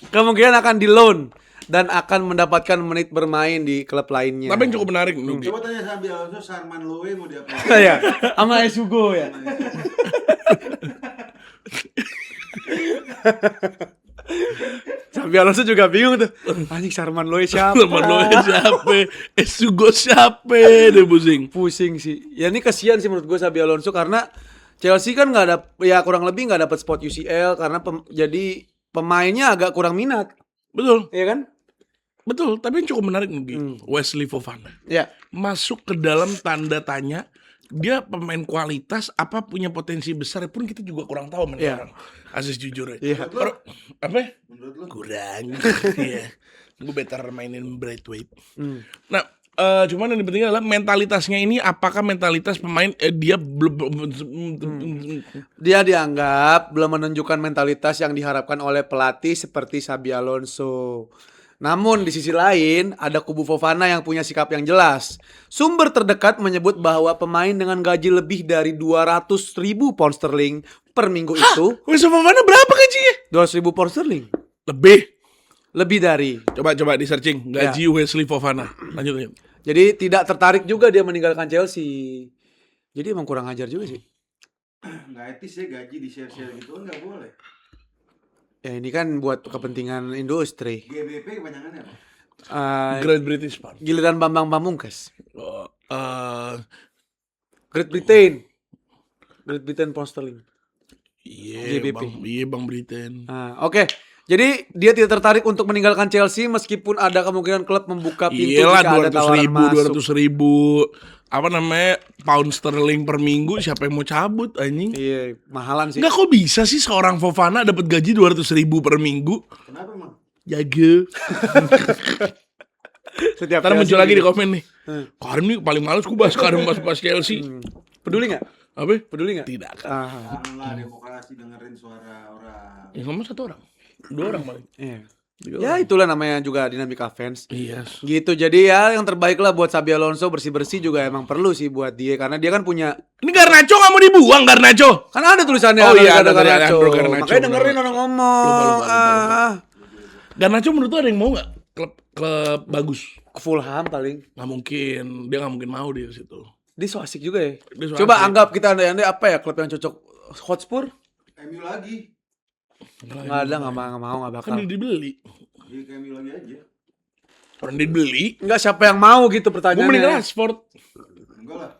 kemungkinan akan di loan dan akan mendapatkan menit bermain di klub lainnya. Tapi yang cukup menarik Nugi. Coba tanya Xabi Alonso, Sarman Loe mau diapain? ya, sama Esugo ya. Xabi Alonso juga bingung tuh. Anjing Sarman Loe siapa? Temen lo siapa? Sugo siapa? Dia pusing. Pusing sih. Ya ini kasihan sih menurut gue Xabi Alonso karena Chelsea kan nggak ada, ya kurang lebih nggak dapat spot UCL karena jadi pemainnya agak kurang minat, Betul, iya kan? betul. Tapi yang cukup menarik Nugi. Wesley Fofana. Ya. Masuk ke dalam tanda tanya. Dia pemain kualitas apa punya potensi besar pun kita juga kurang tahu men Iya. sekarang. Aziz jujur ya. Iya. Apa? Menurut lo? Kurang. Iya. Gue better mainin Braithwaite. Hmm. Nah, cuman yang penting adalah mentalitasnya ini apakah mentalitas pemain dia belum Dia dianggap belum menunjukkan mentalitas yang diharapkan oleh pelatih seperti Xabi Alonso. Namun di sisi lain ada kubu Fofana yang punya sikap yang jelas. Sumber terdekat menyebut bahwa pemain dengan gaji lebih dari 200.000 pound sterling per minggu itu Wesley Fofana berapa gajinya? 200.000 pound sterling lebih dari. Coba di searching gaji Wesley Fofana. Lanjut. Jadi tidak tertarik juga dia meninggalkan Chelsea. Jadi emang kurang ajar juga sih. Nggak etis ya gaji di share-share gitu, nggak boleh. Ya ini kan buat kepentingan industri. GBP kebanyakannya apa? Great British Pound. Giliran Bambang Pamungkas. Oh, Great Britain. Great Britain pound sterling. Iya, GBP. Bang Britain. Nah, oke. Jadi dia tidak tertarik untuk meninggalkan Chelsea meskipun ada kemungkinan klub membuka pintu Iyalah, jika ada 200 tawaran ribu, masuk. 200 ribu. Apa namanya, pound sterling per minggu, siapa yang mau cabut anjing? Iya, mahalan sih. Enggak, kok bisa sih seorang Fofana dapat gaji 200 ribu per minggu? Kenapa emang? Jaga. Setiap Ntar muncul Chelsea lagi di gitu. komen nih. Karim nih paling males gue bahas Karim pas Chelsea. Peduli nggak? Apa? Peduli nggak? Tidak kan. Ah, Janganlah demokrasi dengerin suara orang. Ya ngomong 1 orang. 2 orang paling. iya. 3 Ya orang. itulah namanya juga dinamika fans. Iya. Gitu, jadi ya yang terbaik lah buat Xabi Alonso, bersih-bersih juga emang perlu sih buat dia. Karena dia kan punya, Ini Garnacho nggak mau dibuang, Garnacho. kan ada tulisannya Oh iya, ada ada dari Garnacho. Alejandro Garnacho, Makanya benar. dengerin orang ngomong. Lupa. Garnacho menurut lu ada yang mau nggak? Klub bagus. Fulham paling. Nggak mungkin, dia nggak mungkin mau di situ. Dia so asik juga ya. Dia so Coba asik. anggap kita andai-andai apa ya klub yang cocok. Hotspur? MU lagi. Nggak ada, nggak mau, nggak bakal. Kan dia dibeli. Jadi ke MU lagi aja. Orang dia dibeli. Nggak, siapa yang mau gitu Gue mending pertanyaannya. Rashford. Enggak lah.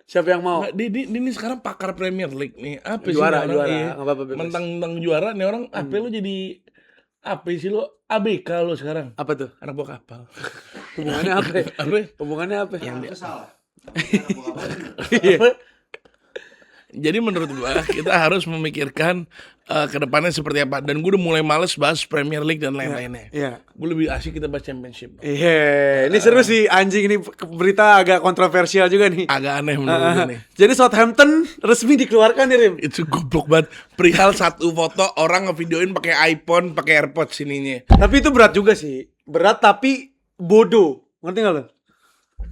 Siapa yang mau? Nggak, dia ini sekarang pakar Premier League nih. Apa sih Juara, orang, juara. iya. Nggak apa-apa, bebas. Mentang-mentang juara nih orang. Apa lu jadi apa sih lu? ABK lu sekarang. Apa tuh? Anak buah kapal. Hubungannya apa? Ya? Apa? Hubungannya apa? Ya? Yang dia salah. Iya. Jadi menurut gua kita harus memikirkan ke depannya seperti apa. Dan gue udah mulai males bahas Premier League dan lain-lainnya. Iya. Gue lebih asik kita bahas Championship. Iya, ini seru sih anjing, ini berita agak kontroversial juga nih. Agak aneh menurut gue nih. Jadi Southampton resmi dikeluarkan nih, Rim. Itu goblok banget. Perihal satu foto orang ngevideoin pakai iPhone, pakai AirPods sininya. Tapi itu berat juga sih. Berat tapi bodoh. Ngerti gak lo?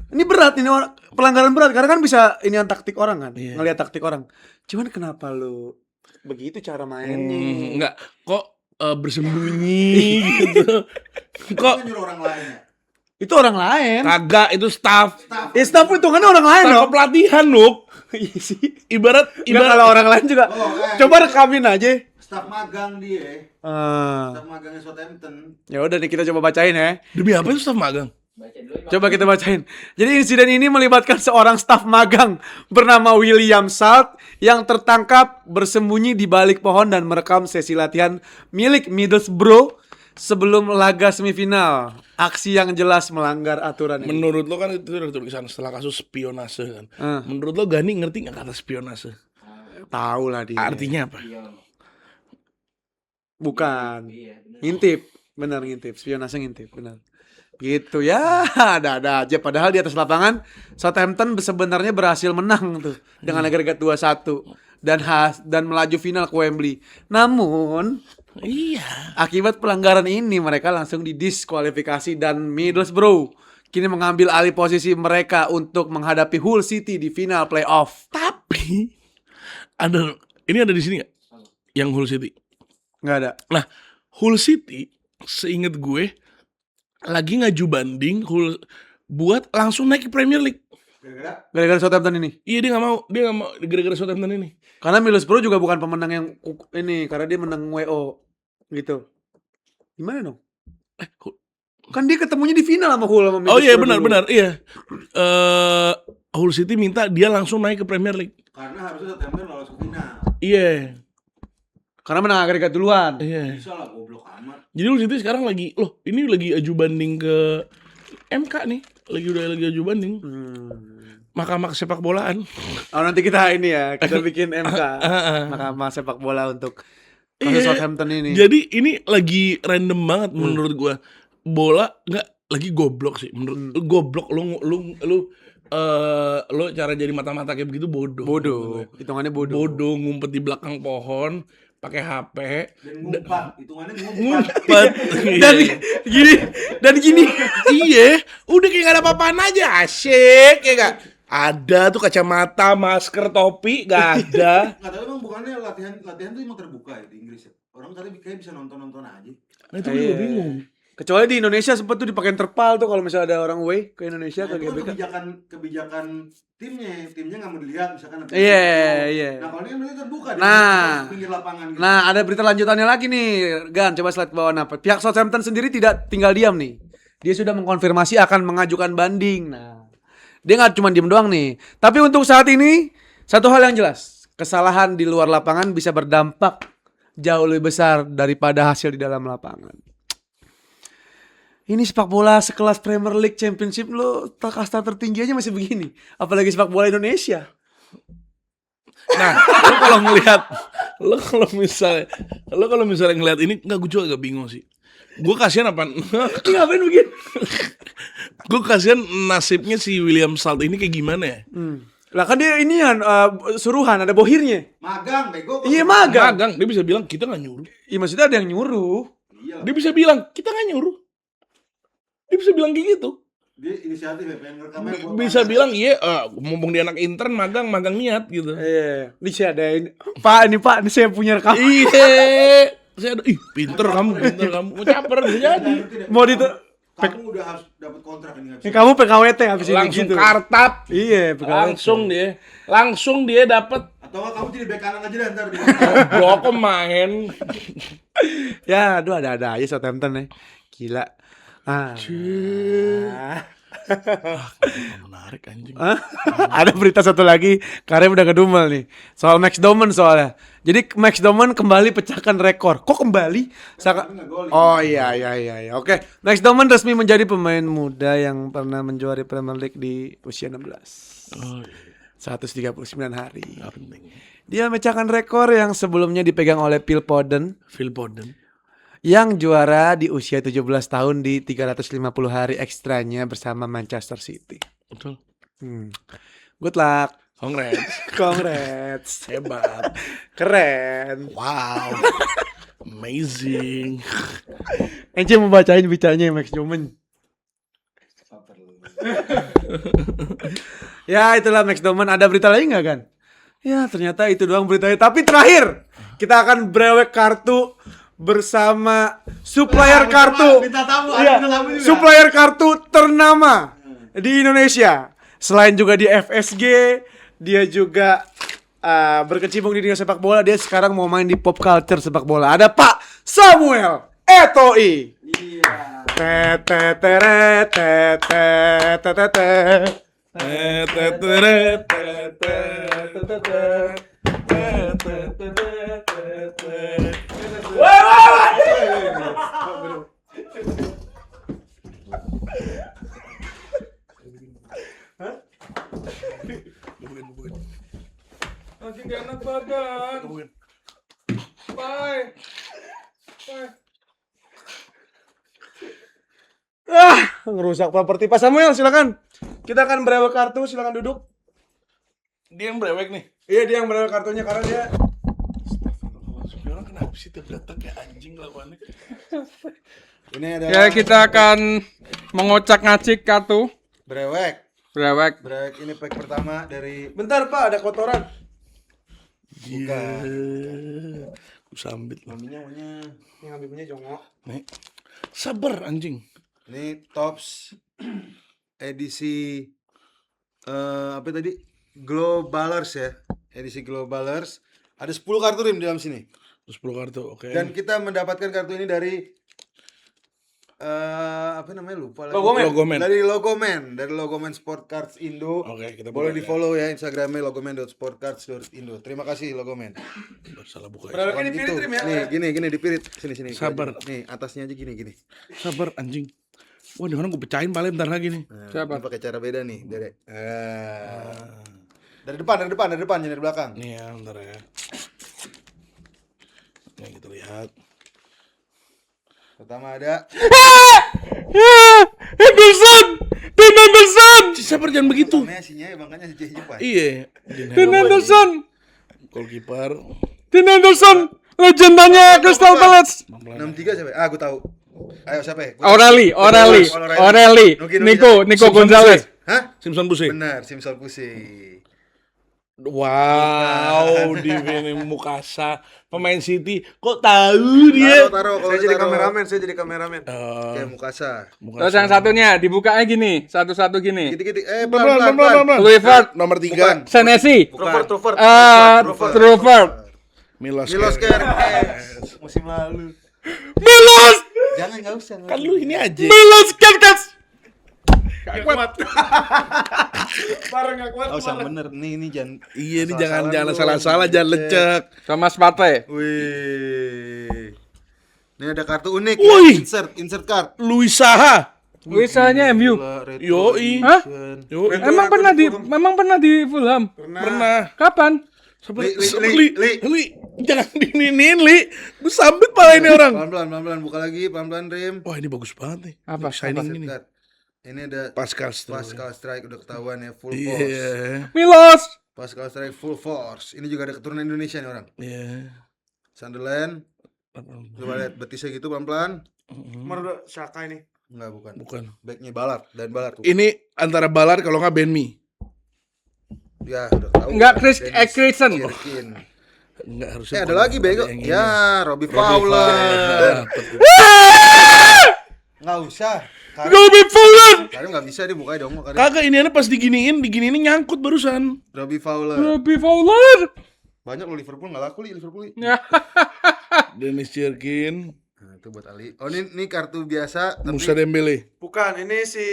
Ini berat, ini pelanggaran berat karena kan bisa ini taktik orang kan, Iya. ngelihat taktik orang. Cuman kenapa lu begitu cara mainnya? Enggak, kok bersembunyi gitu. Kok Kok nyuruh orang lain ya? Itu orang lain. kagak itu staff. Staff hitungannya orang lain Staff loh. pelatihan loh. Iya sih. Ibarat Enggak, kalau orang lain juga. Oh, Coba rekamin aja. Staf magang dia. Ah. Staf magangnya Southampton. Ya udah nih kita coba bacain ya. demi apa itu staff magang? Coba kita bacain. Jadi insiden ini melibatkan seorang staf magang bernama William Salt yang tertangkap bersembunyi di balik pohon dan merekam sesi latihan milik Middlesbrough sebelum laga semifinal. Aksi yang jelas melanggar aturan ini. Menurut lo kan itu udah tulisan setelah kasus spionase kan. Menurut lo Gani ngerti nggak kata spionase? Tahu lah dia. Artinya apa? Bukan. Ngintip. Benar ngintip. Spionase ngintip. Benar. Gitu ya, ada aja. Padahal di atas lapangan Southampton sebenarnya berhasil menang tuh dengan agregat 2-1 dan melaju final ke Wembley. Namun Iya. akibat pelanggaran ini mereka langsung didiskualifikasi dan Middlesbrough kini mengambil alih posisi mereka untuk menghadapi Hull City di final playoff. Tapi ini ada di sini nggak? Yang Hull City. Nggak ada. Nah, Hull City seinget gue lagi ngaju banding Hull buat langsung naik ke Premier League. Gara-gara Gara-gara Southampton ini. Iya dia nggak mau gara-gara Southampton ini. Karena Middlesbrough juga bukan pemenang yang ini, karena dia menang WO gitu. Gimana dong? Kan dia ketemunya di final sama Hull sama Oh iya Middlesbrough dulu. benar iya. Hull City minta dia langsung naik ke Premier League. karena harusnya Southampton lolos ke final. Iya. Karena menang agregat duluan. Iya. Bisa lah goblok amat. Jadi Hull City sekarang lagi ini lagi aju banding ke MK nih. Lagi aju banding. Mahkamah sepak bolaan. Oh nanti kita ini ya, kita bikin MK Mahkamah sepak bola untuk kasus Iya. Southampton ini. Jadi ini lagi random banget menurut gua. Bola nggak lagi goblok sih menurut goblok lu cara jadi mata-mata kayak begitu bodoh. Bodoh, hitungannya bodoh. Bodoh ngumpet di belakang pohon pakai HP Dan ngumpat, hitungannya ngumpat. ngumpet. Dan gini. Iya, udah kayak gak ada apa-apaan aja, asik ya gak? Ada tuh kacamata, masker, topi, gak ada. Nggak tahu emang bukannya latihan tuh emang terbuka ya di Inggris ya. Orang tadi kayak bisa nonton aja. Nah itu gue bingung. Kecuali di Indonesia sempat tuh dipakein terpal tuh kalau misalnya ada orang away ke Indonesia Nah, ke itu kan GBK. kebijakan timnya nggak mau dilihat misalkan. Iya. Nah kalau ini kan berarti terbuka di Nah. pinggir lapangan gitu. Nah, ada berita lanjutannya lagi nih. Gan, coba slide ke bawah apa? Pihak Southampton sendiri tidak tinggal diam nih. Dia sudah mengkonfirmasi akan mengajukan banding. Nah, Dia nggak cuma diem doang nih. Tapi untuk saat ini satu hal yang jelas, kesalahan di luar lapangan bisa berdampak jauh lebih besar daripada hasil di dalam lapangan. Ini sepak bola sekelas Premier League Championship lo kasta tertinggi aja masih begini, apalagi sepak bola Indonesia. Nah, lo kalau misalnya ngelihat ini, nggak, gue juga agak bingung sih. Gue kasihan apa? Ini ngapain begini? Gue kasihan nasibnya si William Salt ini kayak gimana ya? Lah kan dia ini kan suruhan, ada bohirnya. Magang, bego. Iya magang. Magang, dia bisa bilang kita nggak nyuruh. Iya maksudnya ada yang nyuruh. Iya. Dia bisa bilang kita nggak nyuruh. Dia bisa bilang kayak gitu. Dia inisiatif ya, pengen ngerekamnya buat Bisa pamer. bilang iya, mumpung dia anak intern magang niat gitu. Iya, ini saya ada ini. Pak, ini saya punya rekaman. Iya, saya ada. Ih, pinter kamu. Mau caper bisa jadi. Mau di Kamu udah harus dapat kontrak ini nggak bisa. kamu PKWT habis ini Langsung gitu. kartap. Iya, PKWT. Langsung dia dapat. Atau nggak kamu jadi bek kanan aja deh ntar. Blok pemain. Ya, aduh ada aja Southampton nih. Gila. Menarik anjing. Ada berita satu lagi, Karim udah ngedumel nih. Soal Max Doman soalnya. Jadi Max Doman kembali pecahkan rekor. Kok kembali? Oh iya. Oke. Max Doman resmi menjadi pemain muda yang pernah menjuari Premier League di usia 16. Oh, iya. 139 hari. Nggak penting. Dia memecahkan rekor yang sebelumnya dipegang oleh Phil Foden yang juara di usia 17 tahun di 350 hari ekstranya bersama Manchester City. Betul. Good luck. Congrats. Hebat. Keren. Wow. Amazing. Ence mau bacain bicaranya Max Doman. Ya itulah Max Doman. Ada berita lain nggak kan? Ya ternyata itu doang beritanya. Tapi terakhir kita akan brewek kartu bersama supplier kartu. Minta tamu, Iya, ada tamu juga. supplier kartu ternama di Indonesia. Selain juga di FSG, dia juga berkecimpung di dunia sepak bola. Dia sekarang mau main di pop culture sepak bola. Ada Pak Samuel Eto'i. Iya. Makin gak enak badan. Bye. Ngerusak properti. Pak Samuel silakan. Kita akan berewek kartu, silakan duduk. Dia yang brewek nih. Iya dia yang berewek kartunya karena dia. Sekarang kenapa sih tiap datang kayak anjing lawannya? Ini ada Ya, kita akan mengocak-ngacik kartu. brewek. Brewek. Brewek ini pack pertama dari Bentar Pak, ada kotoran. Iya. Gue sambit lah. namanya. Yang ngambilnya jongok. Nih. Sabar anjing. Ini Tops edisi apa tadi? Globalers ya. Edisi Globalers. Ada 10 kartu Rim di dalam sini. 10 kartu, oke. Dan kita mendapatkan kartu ini dari apa namanya lupa lagi. Logoman. Dari Logoman Sport Cards Indo. Oke, kita boleh buka di follow ya Instagramnya logoman.sportcards.indo. Terima kasih Logoman. Salah buka. Bereweknya dipirit Gitu. Rim ya. Nih, gini dipirit. Sini. Sabar. Nih, atasnya aja gini. Sabar anjing. Wah, dengan gue pecahin paling bentar lagi nih. Nah, Siapa? ini pakai cara beda nih, Dede. Dari depan, jangan dari belakang. Nih ya, bentar ya. Nih kita lihat. Pertama ada Henderson. Sabar jangan begitu. namanya sinya makanya si Pak. Iya. Dean Henderson. Goalkeeper. Dean Henderson. Legendanya Crystal Palace. 63 siapa? Aku tahu. Ayo siapa ya? Aureli. Nuki, Nico Simpson Gonzalez. Hah? Simpson Busi. Benar, Simsol Pusi. Wow, di Mukasa pemain City. Kok tahu dia? Taruh kalau Saya jadi taruh. kameramen, Oke, Mukasa. Terus yang satunya dibukanya gini, satu-satu gini. Gitu-gitu. Pelan. Kluivert, Nomor 3. Senesi, Truvert. Truffert, Milos Kerkez. Musim lalu. Milos. Jangan enggak usah. Kan lu ini aja. Milos Kerkez. Gak kuat. Bareng gak kuat. Oh, sama bener. Ini jangan. Iya, ini Asal-asalan jangan lu, salah-salah, jangan lecek. Sama Sparte. Wih. Ini ada kartu unik. Wih. Ya. Insert card. Luis Saha. Luisanya MU. Gila, retro Yoi. Hah? edition. Yo, Emang pernah di Fulham? pernah. Kapan? Li, jangan dininin, Li. Gue sambit pala ini orang. Pelan-pelan buka lagi, pelan-pelan Rim. Wah, ini bagus banget nih. Apa? Signing Insert ini. card. Ini ada Pascal Strike. Pascal Strike udah ketahuan ya, full force. Iya. Milos. Pascal Strike full force. Ini juga ada keturunan Indonesia nih orang. Iya. Sunderland. Coba lihat betisnya gitu pelan-pelan. Menurut Saka ini. Enggak, bukan. Bukan. Backnya Ballard dan Ballard. Ini antara Ballard kalau nggak Benmi. Ya, udah tahu. Enggak, Chris Dennis Christensen. Kirkin. Enggak harusnya. Ada lagi bego. Yang ini. Ya, Robbie Fowler. Enggak usah. Robbie Fowler. Karena enggak bisa dibuka dong. Kagak, ini pas diginiin nyangkut barusan. Robbie Fowler. Robbie Fowler. Banyak lo Liverpool enggak laku Liverpool. Dennis Cirkin, Nah, itu buat Ali. Oh, ini kartu biasa Musa Dembele. Bukan, ini si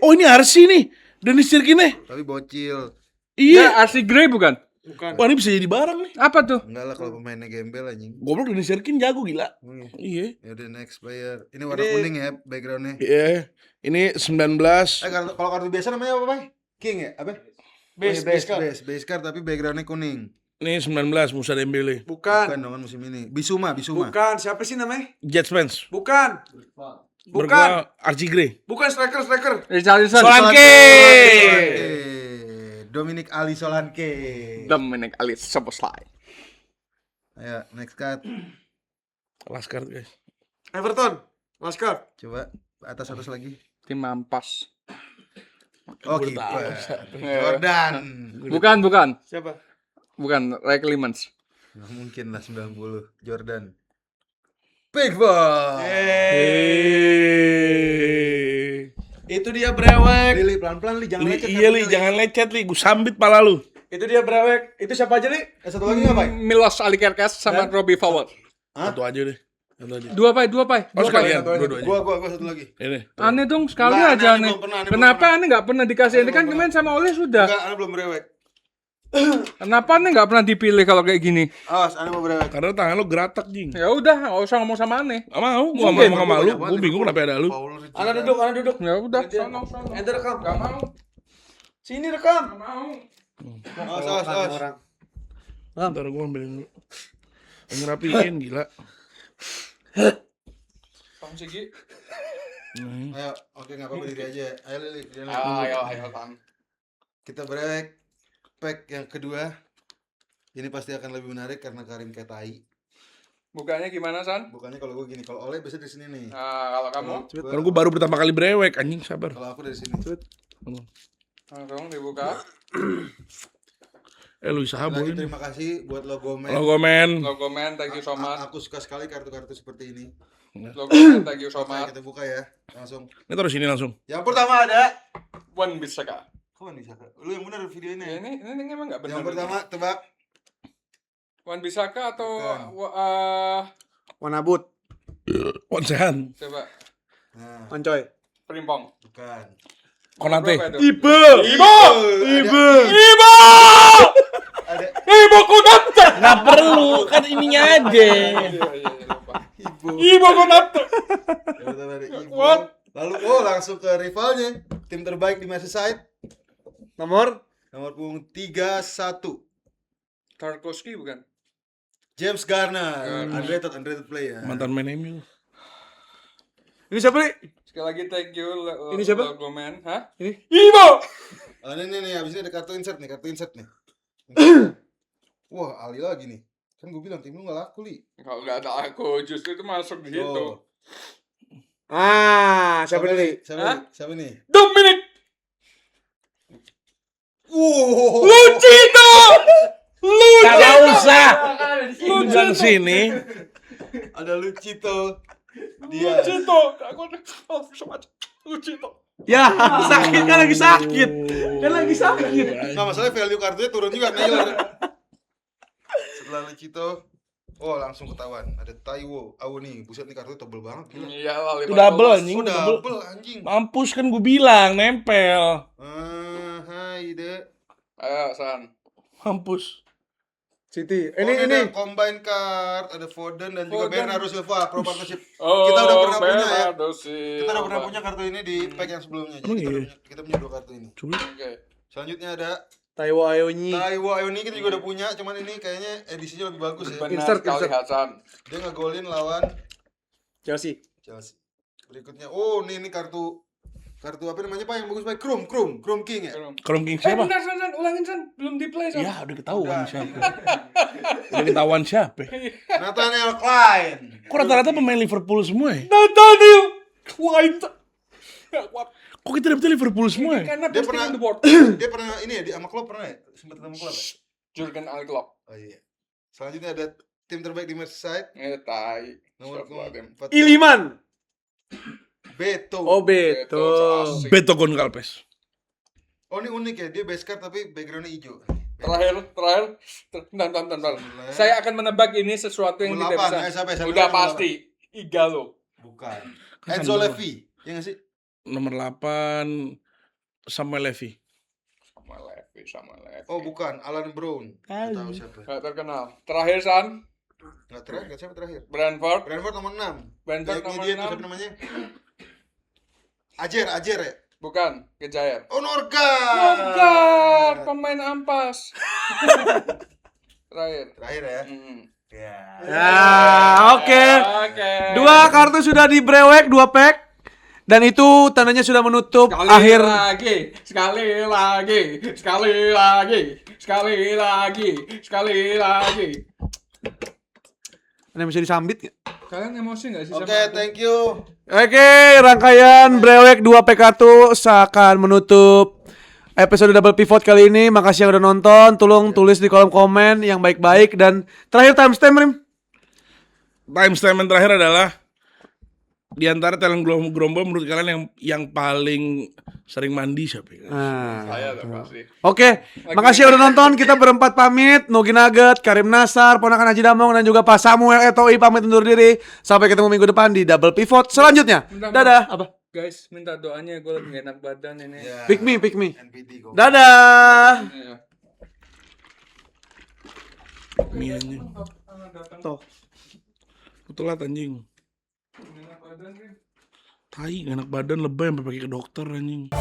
Oh, ini Arsi nih. Dennis Cirkin nih. tapi bocil. Iya. Ya, Arsi Gray bukan? bukan. Wah, ini bisa jadi barang nih. Apa tuh? Enggak lah kalau pemainnya gembel anjing. Goblok, Dennis Cirkin jago gila. Iya. Ya udah next player. Ini warna Ini- kuning ya backgroundnya. Iya. Ini 19. Kalau kartu biasa namanya apa, Bang? King ya? Apa? Base card. Base card tapi backgroundnya kuning. Ini 19 Musa Dembele. Bukan Bukan. dong kan musim ini. Bisuma. Bukan, siapa sih namanya? Jetsmans. Bukan. Bukan. Bergua Archie Gray. Bukan striker. Richarlison. Solanke. Dominic Ali Solanke. Dominic Alice Szoboszlai. Ayo, next card. Last card, guys. Everton. Laskar. Coba atas lagi. Tim Mampas. Oh, kiper. Jordan. Bukan. Siapa? Bukan, Ray Clemens. Nggak mungkin lah 90. Jordan. Pickford. Itu dia brewek. Li, pelan-pelan Li, jangan lecet. Iya, Li, jangan lecet, Li. Gue sambit pala lu. Itu dia brewek. Itu siapa aja, Li? Satu lagi nggak, Pak? Milos Alikerkes sama Robbie Fowler. Hah? Satu aja deh. Satu aja. Dua pai. Oh, sekalian. satu aja. Dua-dua aja. Gua satu lagi. Ini. Aneh dong, sekali Enggak, aja aneh aneh. belum pernah, aneh Kenapa belum aneh nggak pernah dikasih? Ini kan belum kemarin sama Oleh sudah. Enggak, Anda belum brewek. Kenapa aneh nggak pernah dipilih kalau kayak gini? Awas, Anda mau brewek. Karena tangan lu geratak, Jing. Ya udah, nggak usah ngomong sama aneh. Gak mau, gua Mungkin. ngomong sama lu. Gua bingung kenapa ada lu. Ana duduk. Ya udah, Gantian. sono. Ente rekam. Gak mau. Sini rekam. Gak mau. Awas. Orang. Ntar gua ambilin dulu. Ngerapiin, gila. Bang Sigi. Ayo, oke nggak apa-apa diri aja. Ayo Lili, Ayo, Bang. kita brewek. Pack yang kedua. Ini pasti akan lebih menarik karena Karim kayak tai. Bukanya gimana, San? Bukannya kalau gue gini, kalau Oleh biasanya dari sini nih. Nah, kalau kamu? Karena gua baru pertama kali brewek, anjing, sabar. Kalau aku dari sini. Langsung dibuka. Lu usaha Lagi boleh nih. terima kasih buat logo men. Logo men. Logo man, thank you so much. Aku suka sekali kartu-kartu seperti ini. Logo man, thank you so Oke, much. kita buka ya. Langsung. Ini taruh sini langsung. Yang pertama ada. Wan bisa kak? Kok bisa? Lu yang benar video ini. Ya, ini emang nggak benar. Yang pertama tebak. Wan Bisaka atau Bukan. Wanabut. Konsehan. coba Nah, Mancoy. Primpong. bukan. Konate. Berapa itu? Ibe. Ada Ibu Konate. Nggak perlu, kan ininya aja. Lupa. Ibu. Konate. Yang pertama ada Ibu. What? Lalu langsung ke rivalnya. Tim terbaik di Merseyside. Nomor Nomor punggung 31. Tarkowski bukan? James Garner. Underrated player. Mantan main MU. ini siapa, Li? Sekali lagi thank you. Ini siapa? Logo man. Hah? Ini. Ibu. Oh, ini habis ini ada kartu insert nih. Wah, Ali lagi nih. Kan gue bilang tim lu gak laku, Li. Kalau nggak ada aku, justru itu masuk di situ. Oh. Siapa, Li? Siapa nih? Dominic Wow. Lucino. Kagak usah. Jangan sini. Ada Lucito. Dia. Lucino. Aku Lucino. Ya, sakit kan lagi sakit. Kan lagi sakit. Nah, masalahnya value kartunya turun juga naik. Setelah Lucito Oh, langsung ketahuan. Ada Taiwo Awoni. Buset nih kartu tebel banget. Gila. Iya lah, Itu double anjing, Oh, double. double anjing. Mampus kan gue bilang nempel. Hai deh. Ayo, San. Mampus. City. Ini Ini. ada combine card, ada Foden dan juga Foden. Bernardo Silva pro partnership. Oh, Kita udah pernah punya ya. Bernardo Silva. Kita udah pernah punya kartu ini di pack yang sebelumnya. Jadi Emang kita, iya? kita punya 2 kartu ini. Coba. Oke. Selanjutnya ada Taiwo Ayonyi. Taiwo Ayoni, kita juga udah punya, cuman ini kayaknya edisinya lebih bagus ya. Benar Insert, sekali, insert. Hasan. Dia ngegolin lawan Chelsea. Chelsea. Berikutnya, oh ini kartu apa namanya Pak yang bagus Pak? Krum King ya. Krom King siapa? Bentar, San. Ulangin, San. Belum di play, San. Ya udah ketahuan Udah. siapa. Udah ketahuan siapa. Nathaniel Klein. Kok rata-rata pemain Liverpool semua ya? Nathaniel Klein. Ya, kuat. Kok kita dapetnya Liverpool semua ya? Karena Dia posting pernah on the board. dia pernah ini ya di sama Klopp pernah ya? Sempat ketemu Klopp ya? Jurgen Klopp. Oh iya. Selanjutnya ada tim terbaik di Merseyside Tai. nomor Astagfirullahaladzim. 4 Iliman. Beto. Oh, Beto. Asik. Beto Goncalves. Oh ini unik ya, dia base card tapi backgroundnya hijau. Terakhir. Bentar. Saya akan menebak ini sesuatu yang tidak 8, bisa. siapa ya? Udah pasti. Igalo. Bukan. Kan Enzo sama. Levy. Ya nggak sih? Nomor 8 Samuel Levy. Sama Levi. Oh bukan, Alan Brown. Nggak tahu siapa. Gak terkenal. Terakhir, San. Nggak terakhir, siapa terakhir? Brentford. Brentford nomor 6. Brentford Backnya nomor dia tuh 6. siapa namanya? Ajer ya? Bukan. Kejair. Oh Norgard. Norgard. Pemain ampas. Terakhir. Terakhir ya. Ya. Ya, oke. Oke. 2 kartu sudah dibrewek, 2 pack. Dan itu tandanya sudah menutup Sekali akhir. lagi. Ada yang bisa disambit nggak? Kalian emosi gak sih? Oke, thank you. Oke, rangkaian brewek 2 PK1 seakan menutup episode Double Pivot kali ini. Makasih yang udah nonton. Tolong tulis di kolom komen yang baik-baik. Dan terakhir timestamp, Rim. Timestamp yang terakhir adalah di antara talent Grombo menurut kalian yang paling sering mandi siapa ya? Saya tuh pasti. Oke, makasih yang udah nonton. Kita berempat pamit. Nogi Nugget, Karim Nasar, Ponakan Haji Damong, dan juga Pak Samuel Etoi pamit undur diri. Sampai ketemu minggu depan di Double Pivot selanjutnya. Dadah. Apa? Guys, minta doanya gue lagi gak enak badan ini. Ya, Pick me. NPD kok. Dadah. Iya. Mie anjing. Tuh. Telat anjing. Enak badan, Rin. Tai, gak enak badan lebay sampai pakai ke dokter anjing.